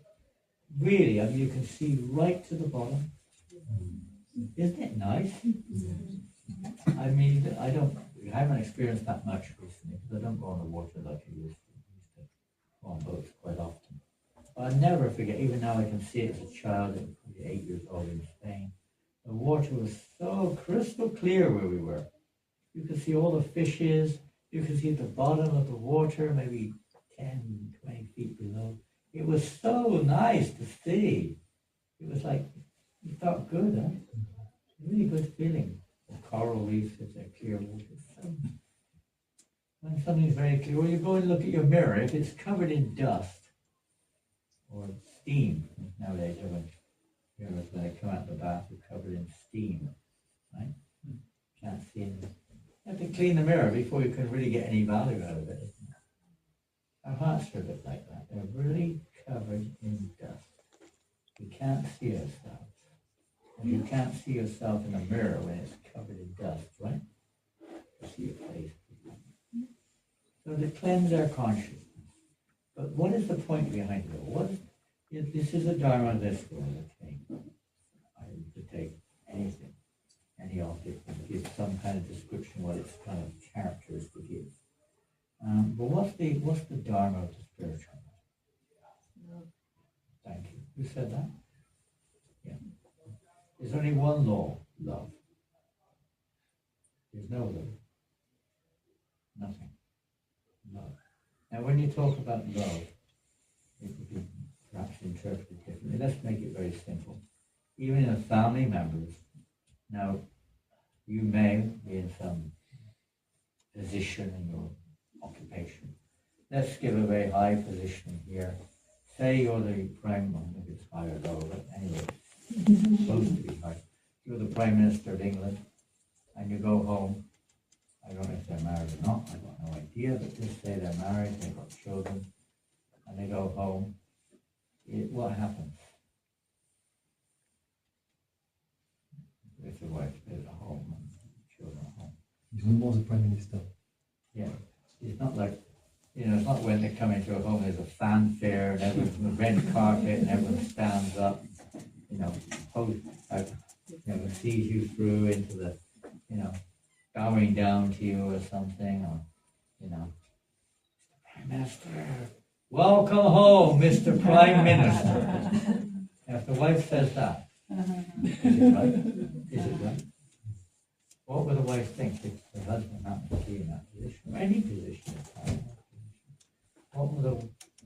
really? I mean, you can see right to the bottom. Isn't it nice? I mean, I haven't experienced that much recently because I don't go on the water like I used to. I used to go on boats quite often. But I never forget. Even now, I can see it as a child, probably 8 years old in Spain. The water was so crystal clear where we were. You could see all the fishes. You could see the bottom of the water, maybe 10, 20 feet below. It was so nice to see. It was like, you felt good, huh? Really good feeling. coral reefs if they're clear water. So, when something's very clear, well, you go and look at your mirror. If it's covered in dust or steam, nowadays everyone mirrors when they come out of the bath are covered in steam, right? Can't see anything. You have to clean the mirror before you can really get any value out of it. Isn't it? Our hearts are a bit like that. They're really covered in dust. We can't see ourselves. And you can't see yourself in a mirror when it's covered in dust, right? You see your face. So to cleanse our consciousness. But what is the point behind it all? This is a Dharma of this world, okay? I could take anything, any object, and give some kind of description what its kind of characteristic is. But what's the Dharma of the spiritual? Love. Thank you. Who said that? Yeah. There's only one law, love. There's no love. Nothing. Love. Now when you talk about love, it could be perhaps interpreted differently. Let's make it very simple. Even in family members, now you may be in some position in your occupation. Let's give a very high position here. Say you're the prime minister, maybe it's high or low, but anyway, it's supposed to be high. You're the Prime Minister of England, and you go home. I don't know if they're married or not, I've got no idea, but just say they're married, they've got children, and they go home. What happens? If the wife is at home and the children are home. He's was a Prime Minister. Yeah, it's not like, it's not when they come into a home, there's a fanfare and everyone's red carpet and everyone stands up, sees you through into the, bowing down to you or something, or, Prime Minister, welcome home, Mr. Prime Minister. If the wife says that, is it right? Is it right? What would the wife think if the husband happened to be in that position, or any position of power?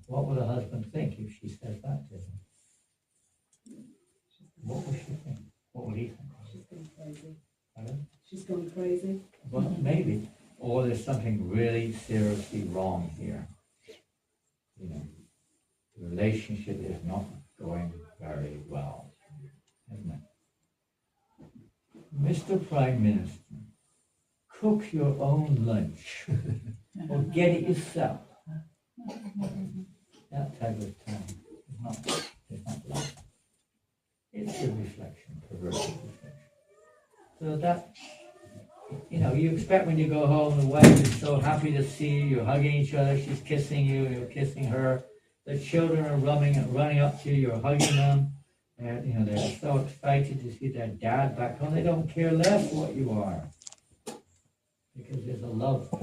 What would a husband think if she says that to him? What would she think? What would he think? She's gone crazy. Pardon? She's gone crazy. Well, maybe. Or there's something really seriously wrong here. The relationship is not going very well, isn't it? Mr. Prime Minister, cook your own lunch or get it yourself. That type of time is not love. It's a reflection, perverted reflection. So that, you expect when you go home, the wife is so happy to see you, you're hugging each other, she's kissing you, you're kissing her. The children are running up to you, you're hugging them. And, they're so excited to see their dad back home. They don't care less what you are. Because there's a love there.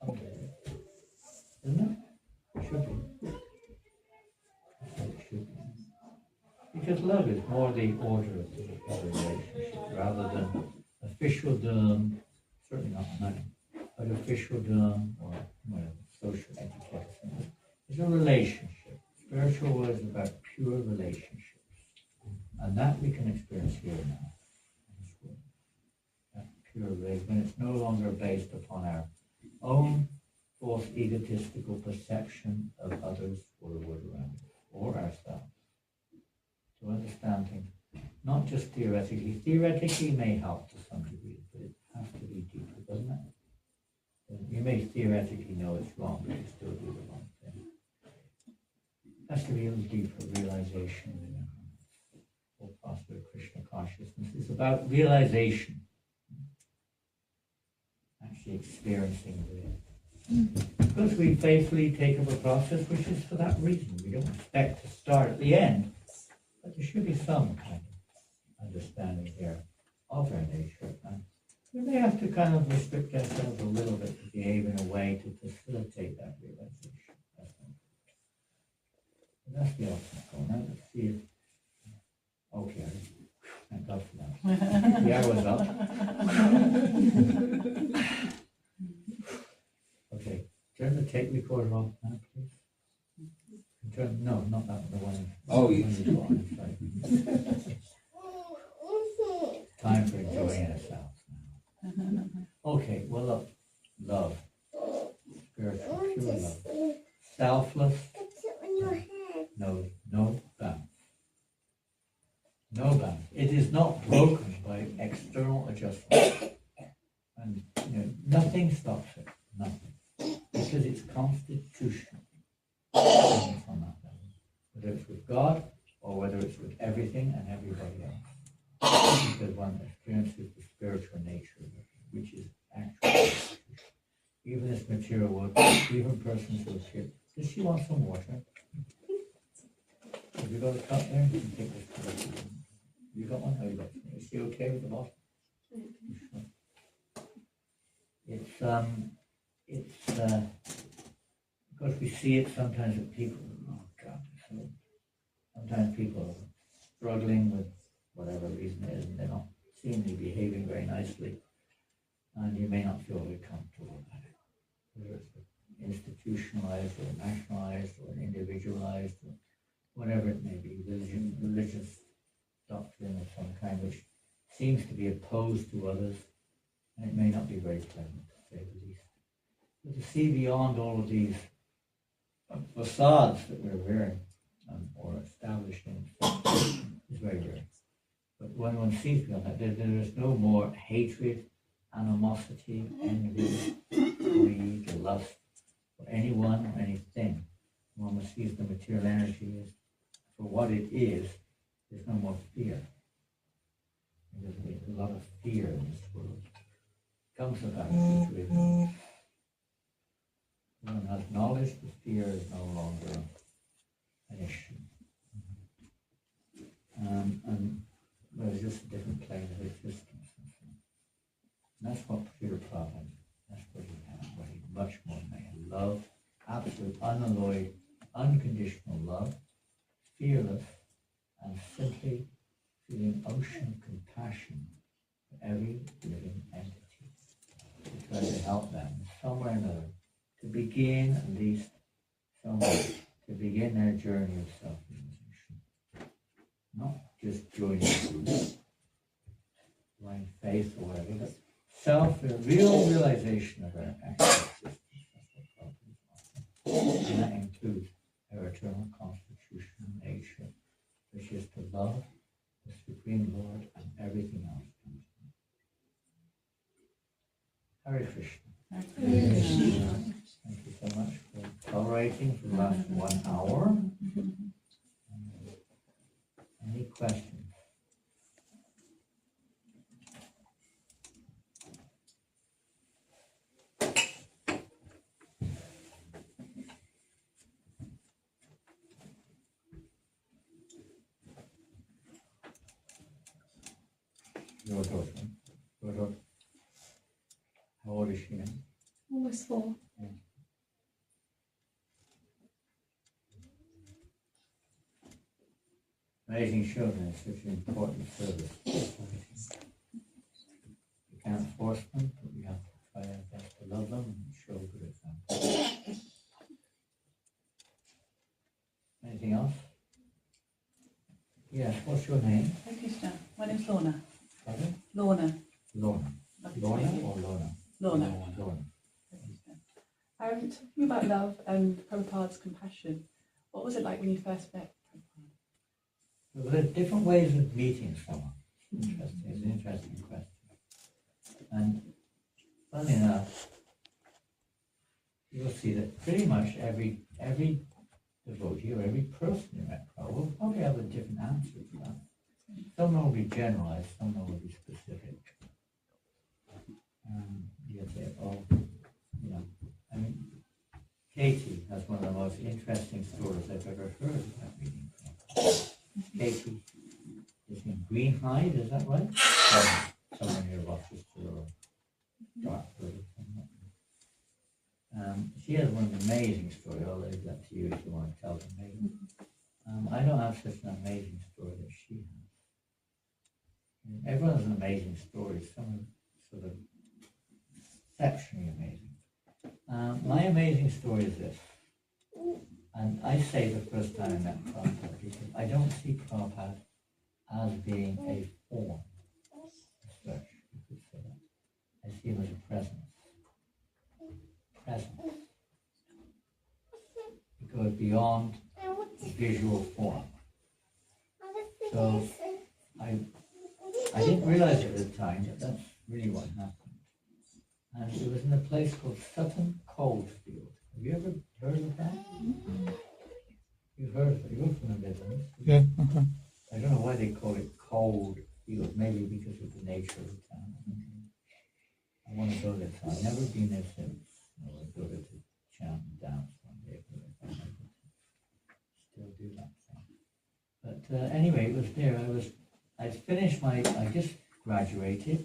Someday. Isn't it? It should be. It should be. Because love is more the order of the relationship rather than officialdom, certainly not money, but officialdom or social etiquette. It's a relationship. Spiritual is about pure relationships. And that we can experience here now. That pure relationship, when it's no longer based upon our own false egotistical perception of others or the world around us, or ourselves. To understand things, not just theoretically. Theoretically may help to some degree, but it has to be deeper, doesn't it? You may theoretically know it's wrong, but you still do the wrong thing. It has to be a little deeper realization. Full prosper Krishna consciousness is about realization. Actually experiencing it. Because we faithfully take up a process which is for that reason. We don't expect to start at the end. But there should be some kind of understanding here of our nature. And we may have to kind of restrict ourselves a little bit to behave in a way to facilitate that realization. That's the ultimate goal. Now let's see if... Okay, thank God for that. The hour's up. Okay, turn the tape recorder off now, please. No, not that one, the one. Oh, Sorry. Time for enjoying ourselves. Okay, well, look, love, spiritual, pure love, selfless, no bounds. No bounds. It is not broken by external adjustment. And nothing stops it. Nothing. Because it's constitutional. It's on that level. Whether it's with God or whether it's with everything and everybody else. Because one experiences the spiritual nature of it, which is actually even this material world, even persons who are here. Does she want some water? Have you got a cup there? You can take this cup. You got one? Oh, you got one. Is she okay with the bottle? Because we see it sometimes with people. Oh God! So sometimes people are struggling with whatever reason it is, and they're not seemingly behaving very nicely, and you may not feel very comfortable about it. Whether it's institutionalized or nationalized or individualized or whatever it may be, religious doctrine of some kind which seems to be opposed to others, and it may not be very pleasant to say the least. But to see beyond all of these facades that we're wearing or establishing is very rare. But when one sees beyond that, there is no more hatred, animosity, envy, greed, or lust for anyone or anything. When one sees the material energy is for what it is, there's no more fear. There's a lot of fear in this world. It comes about hatred. When one has knowledge, the fear is no longer an issue. And there's just a different plane of existence. And that's what pure Prabhupada is. That's what he has, what he much more than love, absolute, unalloyed, unconditional love, fearless, and simply feeling ocean compassion for every living entity. To try to help them somewhere or another to begin at least somewhere, to begin their journey of self-realization. Not just joining groups, blind faith or whatever, but real realization of their actual existence. That's what God is offering. And that includes their eternal constitutional nature, which is to love the Supreme Lord and everything else. Hare Krishna. Thank you so much for tolerating for the last 1 hour. Any questions? Your daughter. How old is she now? Almost 4. Raising children is such an important service. We can't force them, but we have to try our best to love them and show good example. Anything else? Yes, what's your name? Hare Krishna. My name's Lorna. Pardon? Lorna. Lorna. Lovely to Lorna meet you. or Lorna? Lorna. Lorna. Talking about love and Prabhupada's compassion, what was it like when you first met Prabhupada? Well, there are different ways of meeting someone. Interesting. It's an interesting question. And funny enough, you'll see that pretty much every devotee or every person you met will probably have a different answer to that. Some will be generalized, some will be specific. You'll say, I mean, Katie has one of the most interesting stories I've ever heard about meeting. Katie is in Greenhide, is that right? Somewhere near Rochester or Dartford or something. She has one amazing story. I'll leave that to you if you want to tell them later. I don't have such an amazing story that she has. And everyone has an amazing story, some sort of exceptionally amazing. My amazing story is this, and I say the first time I met Prabhupada because I don't see Prabhupada as being a form as such, you could say that. I see him as a presence. I didn't realize it at the time, but that's really what happened. And it was in a place called Sutton Coldfield. Have you ever heard of that? You've heard of it. You're from the Midlands. Yeah. I don't know why they call it Coldfield. Maybe because of the nature of the town. I want to go there. So I've never been there since. I will go there to chant and dance one day. But if I'm able to still do that thing. But anyway, it was there. I finished I just graduated.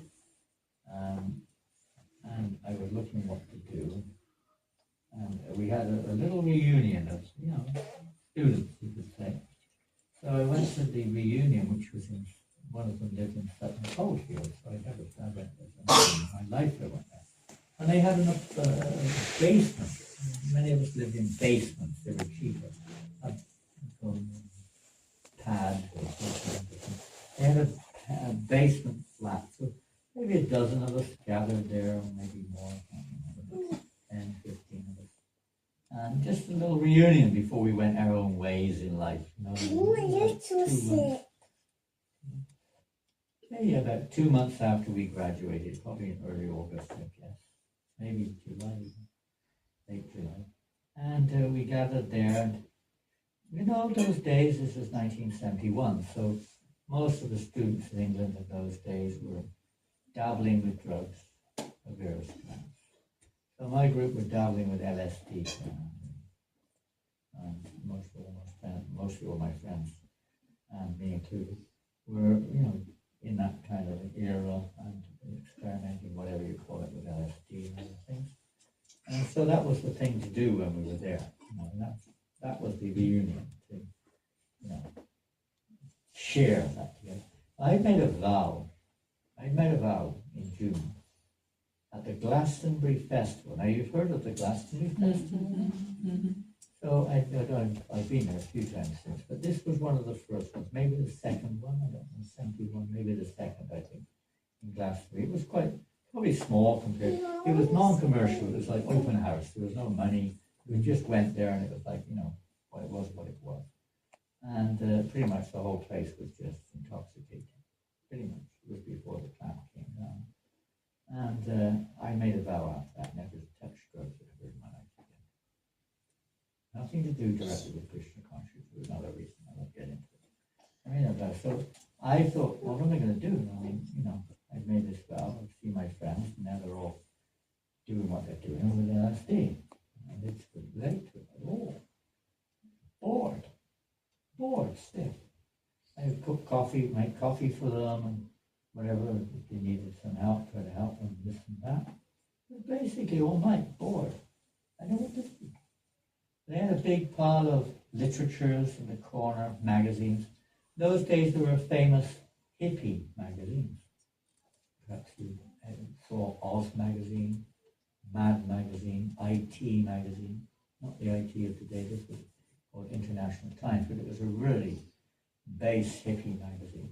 And I was looking what to do. And we had a little reunion of, students, you could say. So I went to the reunion, which was in, one of them lived in Sutton Coldfield, so I went there. My life I went there. And they had a basement. Many of us lived in basements, they were cheaper. Pads or something. They had a basement flat, so maybe a dozen of us gathered there, or maybe more, I can't remember, 10, 15 of us. And just a little reunion before we went our own ways in life. Maybe about 2 months after we graduated, probably in early August, I guess. Maybe July, late July. And we gathered there. And in all those days, this was 1971, so most of the students in England in those days were dabbling with drugs of various kinds. So my group were dabbling with LSD, and mostly all my friends, and me included, were in that kind of era and experimenting, whatever you call it, with LSD and other things. And so that was the thing to do when we were there. That was the reunion to share that together. I made a vow in June at the Glastonbury Festival. Now you've heard of the Glastonbury Festival? So I've been there a few times since, but this was one of the first ones, maybe the second one, I don't know, 71, maybe the second, I think, in Glastonbury. It was probably small compared, it was non-commercial, it was like open house, there was no money, we just went there and it was like, what it was. And pretty much the whole place was just intoxicating. Pretty much. It was before the plant came down. And I made a vow after that, never to touch drugs ever in my life again. Nothing to do directly with Krishna consciousness for another reason. I won't get into it. I made a vow. So I thought, well, what am I going to do? I mean, I've made this vow. I've seen my friends, and now they're all doing what they're doing with LSD. And it's relate to it at all. Bored, stiff. I would cook coffee, make coffee for them, and whatever, if they needed some help, try to help them, this and that. But basically all night, bored. I know what to do. They had a big pile of literatures in the corner, magazines. Those days there were famous hippie magazines. Perhaps you saw Oz magazine, Mad magazine, IT magazine. Not the IT of today, this was called International Times, but it was a really base hippie magazine.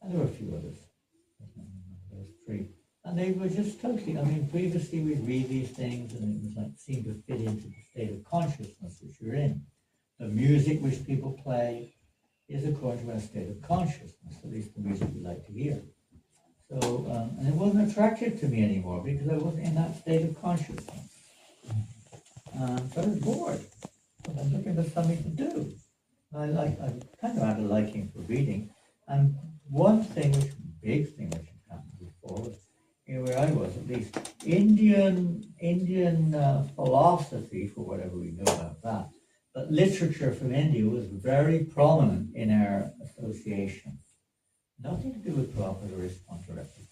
And there were a few others. There was 3. And they were just totally, previously we'd read these things and it was like, seemed to fit into the state of consciousness which you're in. The music which people play is according to a state of consciousness, at least the music we like to hear. So, and it wasn't attractive to me anymore because I wasn't in that state of consciousness. So I was bored. I was looking for something to do. I kind of had a liking for reading. And one thing, big thing which had happened before was, where I was at least, Indian philosophy, for whatever we know about that, but literature from India was very prominent in our association. Nothing to do with Prabhupada or his Pancharatna.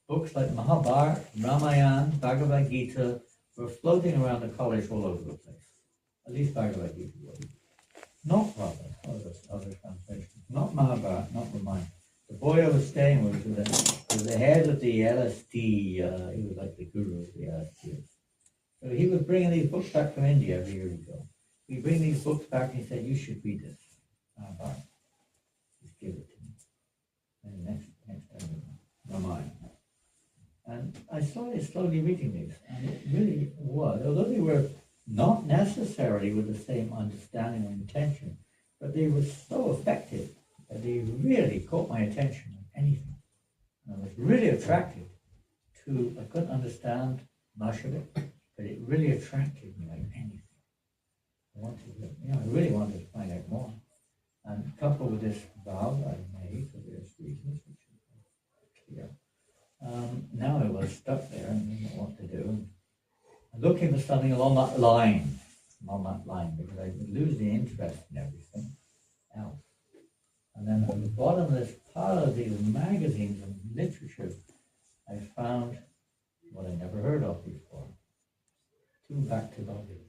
Books like Mahabharata, Ramayana, Bhagavad Gita were floating around the college all over the place. At least Bhagavad Gita was. Not Prabhupada, other translations. Not Mahabharata, not Ramayana. The boy I was staying with was the head of the LSD, he was like the guru of the LSD. So he was bringing these books back from India every year ago. We bring these books back and he said, you should read this. Just give it to me. And next time, Ramayana. And I started slowly reading these, and it really was, although they were not necessarily with the same understanding or intention, but they were so effective that they really caught my attention, like anything. And I was really attracted to, I couldn't understand much of it, but it really attracted me like anything. I really wanted to find out more. And coupled with this vow that I made for various reasons, which is clear, now I was stuck there and didn't know what to do. I'm looking for something along that line, because I would lose the interest in everything else. And then at the bottom of this pile of these magazines and literature, I found what I never heard of before. 2 Back to Body.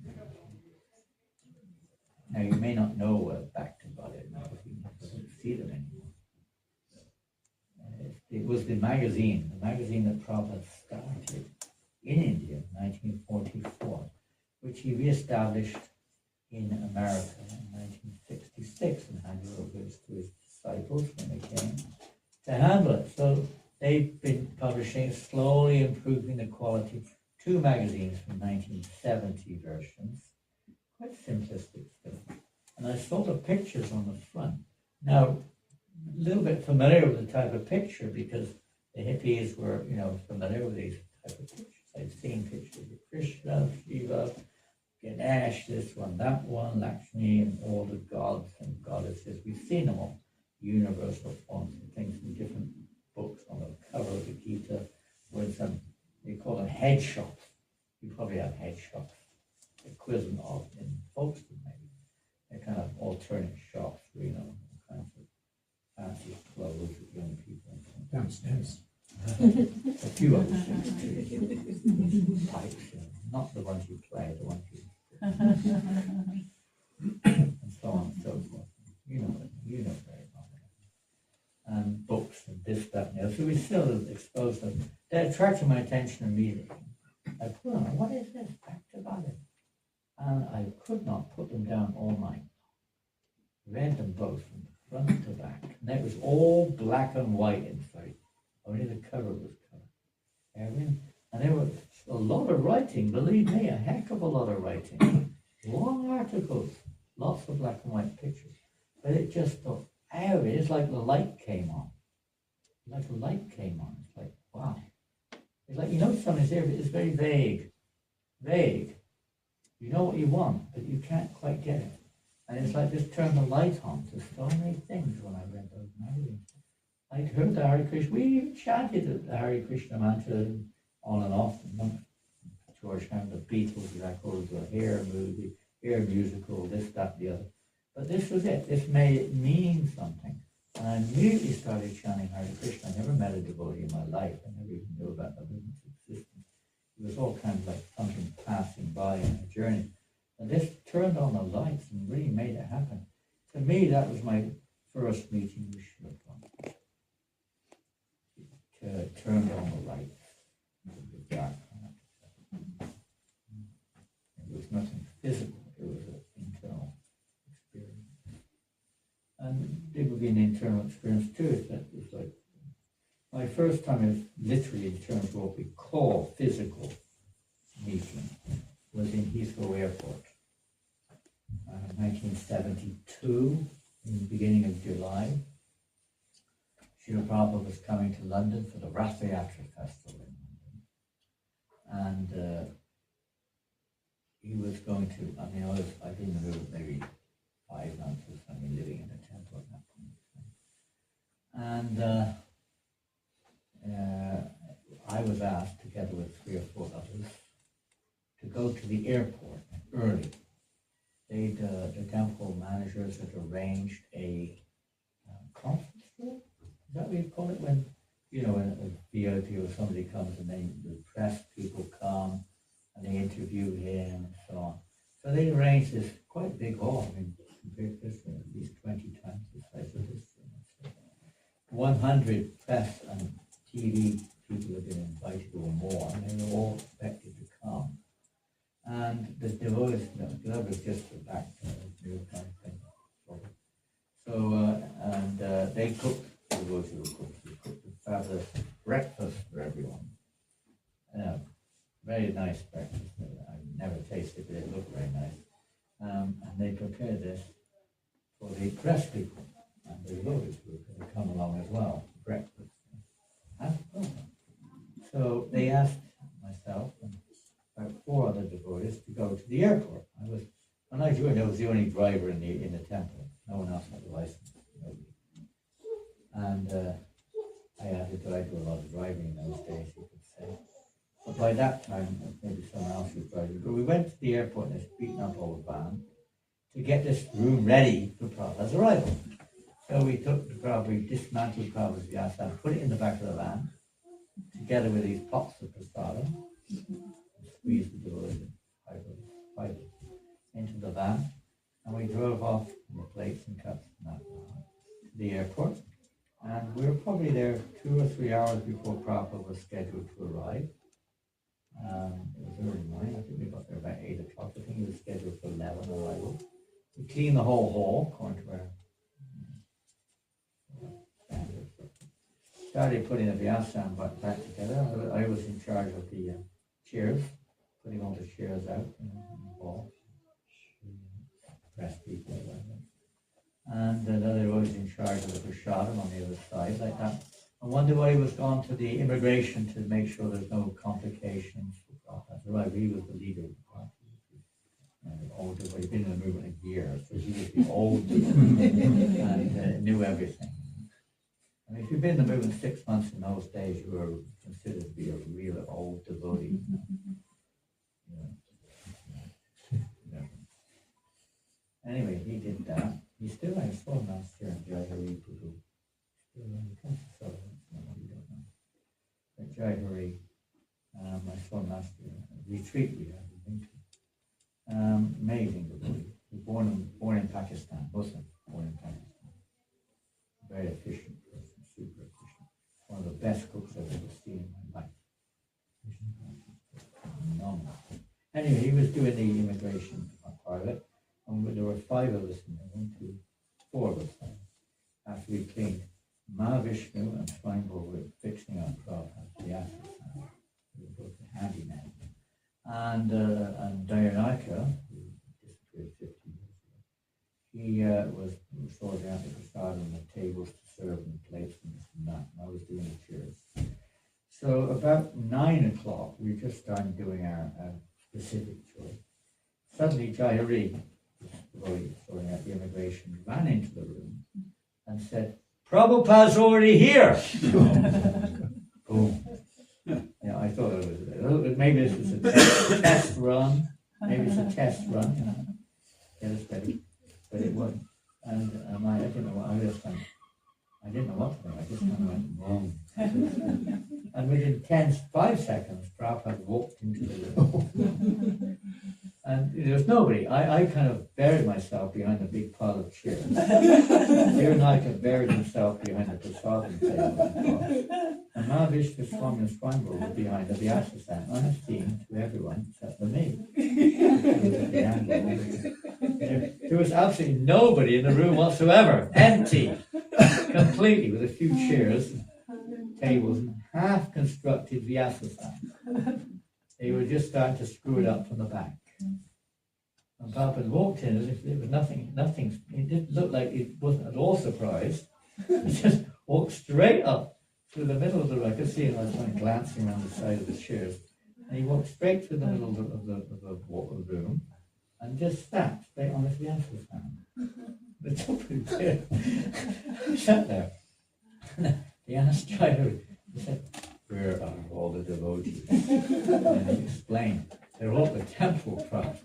Now you may not know what Back to Body magazine, I don't see them anymore. It was the magazine that Prabhupada started in India in 1944, which he re-established in America in 1966 and handed over to his disciples when they came to handle it. So they've been publishing, slowly improving the quality. 2 magazines from 1970 versions, quite simplistic stuff. And I saw the pictures on the front. Now, a little bit familiar with the type of picture because the hippies were, familiar with these type of pictures. I'd seen pictures of Krishna, Shiva, Ganesh, this one, that one, Lakshmi, and all the gods and goddesses. We've seen them all, universal forms and things in different books on the cover of the Gita, with some, they call them head shops. You probably have head shops, equivalent of in Folkestone maybe. They're kind of alternate shops, all kinds of fancy clothes that young people. Downstairs. A few other things too. Pipes, not the ones you play, the ones you and so on and so forth. You know very well. And books and this, that, and the other. So we still exposed them. They attracted my attention immediately. I put on, what is this? Back to Body. And I could not put them down all night. Read them both from front to back. And it was all black and white inside. Only the cover was colored. And there was a lot of writing, believe me, a heck of a lot of writing. Long articles, lots of black and white pictures. But it just thought, it's like the light came on. It's like, wow. It's like, something's there, but it's very vague. Vague. You know what you want, but you can't quite get it. And it's like just turn the light on to so many things when I read those magazines. I'd heard the Hare Krishna, we even chanted the Hare Krishna mantra on and off. George Ham, the Beatles, the records, the hair movie, hair musical, this, that, the other. But this was it. This made it mean something. And I immediately started chanting Hare Krishna. I never met a devotee in my life. I never even knew about the movement's existence. It was all kind of like something passing by in a journey. And this turned on the lights and really made it happen. To me, that was my first meeting with Srila Prabhupada. Turned on the lights. It was dark. It was nothing physical. It was an internal experience. And it would be an internal experience too. It was like my first time is literally in terms of what we call physical meeting was in Heathrow Airport. 1972, in the beginning of July. Srila Prabhupada was coming to London for the Ratha Yatra Festival in London. And he was going to, I'd been in the room maybe 5 months or something, living in a temple at that point. And I was asked, together with 3 or 4 others, to go to the airport early. The temple managers had arranged a conference room. Is that what you call it? When, when a VIP or somebody comes and the press people come and they interview him and so on. So they arranged this quite big hall. Compared to this one, at least 20 times the size of this thing. 100 press and TV people have been invited or more, and they were all expected to come. And the devotees, that was just the back new kind of thing. So, they cooked, the devotees were cooked. They cooked a fabulous breakfast for everyone. Very nice breakfast. I never tasted it, but it looked very nice. And they prepared this for the press people and the devotees who were going to come along as well, breakfast. And So they asked myself and about 4 other devotees to go to the airport. When I joined, I was the only driver in the temple. No one else had a license. Nobody. And I had to do a lot of driving in those days, you could say. But by that time, maybe someone else was driving. But we went to the airport in this beaten up old van to get this room ready for Prabhupada's arrival. So we took the Prabhupada, we dismantled Prabhupada's vyasa, put it in the back of the van, together with these pots of prasada, squeezed the doors and fiber into the van, and we drove off the plates and cups and that to the airport. And we were probably there 2 or 3 hours before Prabhupada was scheduled to arrive. It was early morning. I think we got there about 8 o'clock. I think he was scheduled for 11 arrival. We cleaned the whole hall, according to our standards. Started putting the vyasa back together. I was in charge of the chairs, putting all the chairs out in the hall. Press people, and the other was in charge of the prasadam on the other side, like that. And one devotee was gone to the immigration to make sure there's no complications. Right, he was the leader of the party. Old devotee, he'd been in the movement a year, so he was the old devotee and knew everything. I mean, if you've been in the movement 6 months in those days, you were considered to be a real old devotee. Anyway, he did that. He still had a small master in Jayahari Guru. Still in the country, you don't know. But Jayahari, my small master, retreat we had been to. Amazing devotee. He was born in Pakistan, Muslim, born in Pakistan. Very efficient person, super efficient. One of the best cooks I've ever seen in my life. Phenomenal. Anyway, he was doing the immigration part of it. And there were 5 of us in there, 1, 2, 4 of us. After we cleaned, Mahavishnu and Swinburne were fixing up Prabhupada, the ashes. They were both the handyman. And Dayanaka, who disappeared 50 years ago, he was sorting out the prasad and the tables to serve and plates and this and that. And I was doing the chairs. So about 9 o'clock, we just started doing our specific choice. Suddenly, Jayahari, sorting out the immigration, ran into the room and said, "Prabhupada's already here." Boom. Yeah, I thought it was maybe this was a test run. Maybe it's a test run, get us ready. But it wasn't. And I didn't know what I just went. I didn't know what to do. I just kind of went boom. And within 5 seconds, Prabhupada walked into the room. And there was nobody. I kind of buried myself behind a big pile of chairs. Janananda buried himself behind the prasadam table. And Mahavishnu, Swami and Swinburne were behind the vyasa stand, unseen to everyone except for me. There was absolutely nobody in the room whatsoever. Empty. Completely, with a few chairs, tables, and half-constructed vyasa stand. They were just starting to screw it up from the back. And Prabhupada walked in as if there was nothing, it didn't look like he wasn't at all surprised. He just walked straight up through the middle of the room. I could see him, I was kind of glancing around the side of the chairs. And he walked straight through the middle of the room and just sat straight on his vyasa stand. The top of his chair. He sat there. He asked Jayahari, he said, "Where are all the devotees?" And he explained, "They're all at the temple, Prabhupada.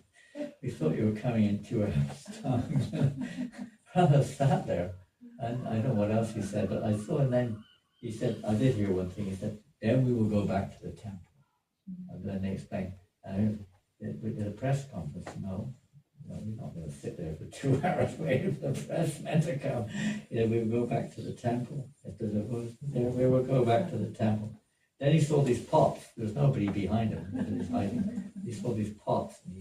We thought you were coming in 2 hours' time." Prabhupada sat there, and I don't know what else he said, but I saw, and then he said, I did hear one thing, he said, "Then we will go back to the temple." And then they explained, we did a press conference, no, we're not going to sit there for 2 hours waiting for the press men to come. We will go back to the temple. If there's a voice there, we will go back to the temple. Then he saw these pots. There was nobody behind him. He was hiding. He saw these pots, and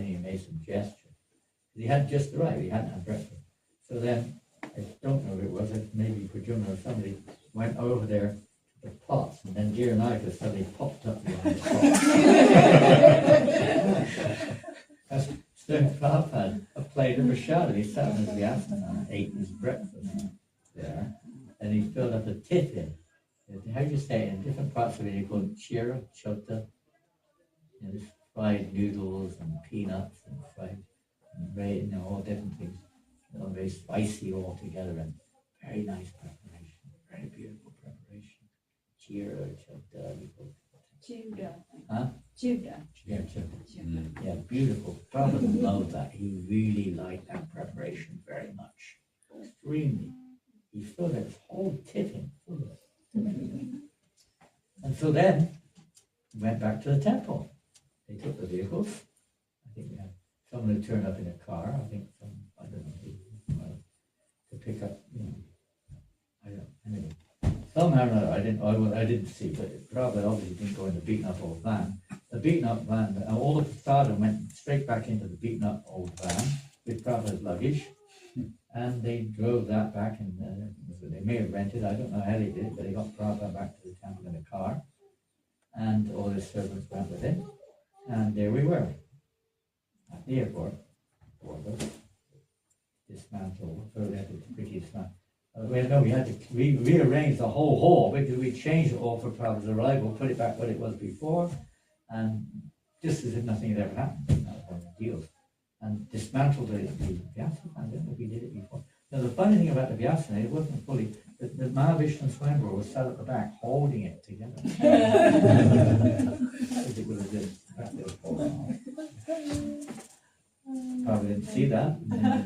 he made some gesture. He had just arrived. He hadn't had breakfast. So then, I don't know who it was. Maybe Prajumna or somebody went over there to the pots, and then Janananda suddenly popped up behind the pots. So Prabhupada had a plate of prasad. He sat on his vyasa and ate his breakfast there, and he filled up a tiffin. The how do you say it? In different parts of India called chira, chota. There's fried noodles and peanuts and fried and bread, all different things. All very spicy all together and very nice preparation. Very beautiful preparation. Chira, chota, Children. huh? Children. Yeah, chota. Yeah, beautiful. Prabhupada loved that. He really liked that preparation very much. Extremely. He filled his whole tiffin full of it. And so then we went back to the temple. They took the vehicles. I think we had someone who turned up in a car. I think some, I don't know, to pick up, I don't know, anyway. Somehow or another, I didn't see, but probably obviously didn't go in the beaten up old van. The beaten up van, all of the stardom went straight back into the beaten up old van with Prabhupada's luggage. And they drove that back, and they may have rented, I don't know how they did it, but they got Prabhupada back to the temple in a car. And all his servants went with him. And there we were, at the airport, four of us, dismantled, so we had to quickly dismantle. We had to rearrange the whole hall, because we changed it all for Prabhupada's arrival, put it back what it was before, and just as if nothing had ever happened. That was one of the deals. And dismantled the Vyasana. I don't know if we did it before. Now the funny thing about the Vyasana, it wasn't fully, the Mahavishnu Swayambhur was sat at the back holding it together. Because it would have just back there falling off. Probably didn't see that,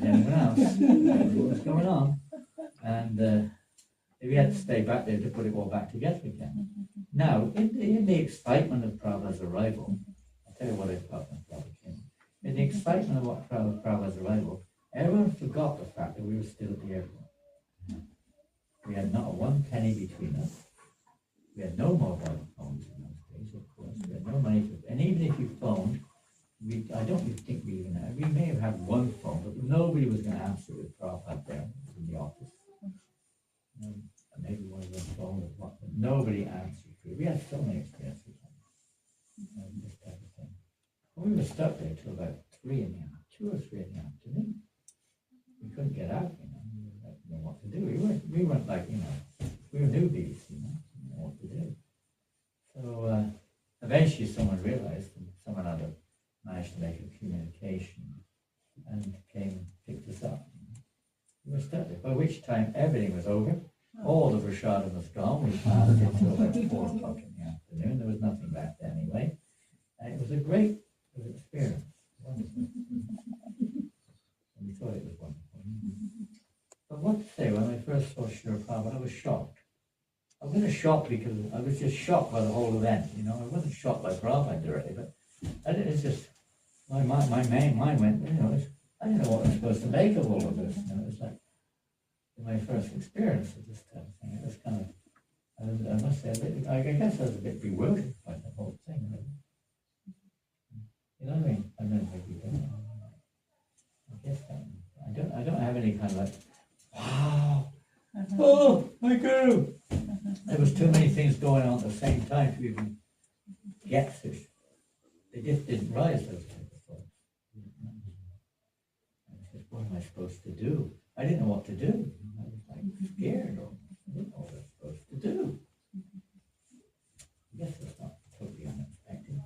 anyone else. What was going on. And we had to stay back there to put it all back together again. Now, in the excitement of Prabhupada's arrival, I'll tell you what I felt when Prabhupada came. In the excitement of what Prabhupada's arrival, everyone forgot the fact that we were still at the airport. We had not one penny between us. We had no mobile phones in those days, of course. We had no money to, and even if you phoned, I don't even think we even had, we may have had one phone, but nobody was going to answer with Prabhupada there in the office. Maybe one of them phone was what, but nobody answered. We had so many experiences. This type of thing. We were stuck there till about 2 or 3 in the afternoon. We couldn't get out, we didn't know what to do. We weren't like, we were newbies, didn't know what to do. So eventually someone realized, and someone other managed to make a communication and came and picked us up. We were stuck there, by which time everything was over. All the prasadam was gone. We passed it till about 4 o'clock in the afternoon. There was nothing left anyway. And it was a great experience. Wonderful. And we thought it was wonderful. But what to say, when I first saw Srila Prabhupada, I was shocked. I wasn't shocked because I was just shocked by the whole event. I wasn't shocked by Prabhupada directly, but it's just, my main mind went, I didn't know what I was supposed to make of all of this. It was like my first experience of this type of thing. It was kind of, I must say, I guess I was a bit bewildered by the whole thing. You know what I mean? I don't know if you don't. I guess I don't have any kind of like, wow, oh my guru. There was too many things going on at the same time to even get to. They just didn't rise those type of thoughts. I said, what am I supposed to do? I didn't know what to do. I was like scared, or I didn't know what I was supposed to do. I guess that's not totally unexpected.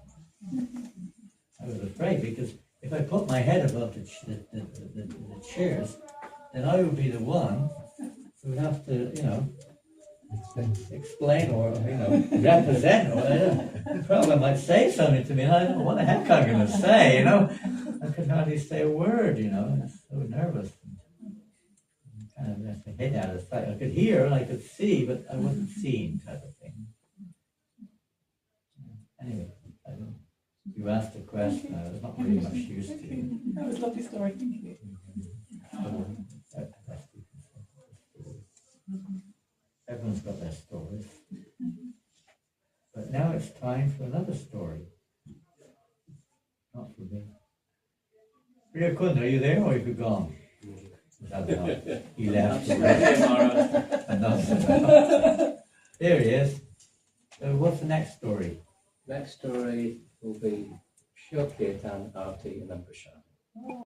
I was afraid because if I put my head above the chairs, then I would be the one who would have to, explain or, represent, or the problem might say something to me, and I don't know what the heck I'm going to say, I could hardly say a word, I was so nervous. And kind of left my head out of sight. I could hear, I could see, but I wasn't seeing, type of thing. Anyway, I don't know. You asked a question, I was not really much used to it. That was a lovely story, thank you. Everyone's got their stories. But now it's time for another story. Not for me. Priya Kund, are you there or have you gone? He left. There he is. So what's the next story? Next story will be Shilkirtan, Arti and Prashad.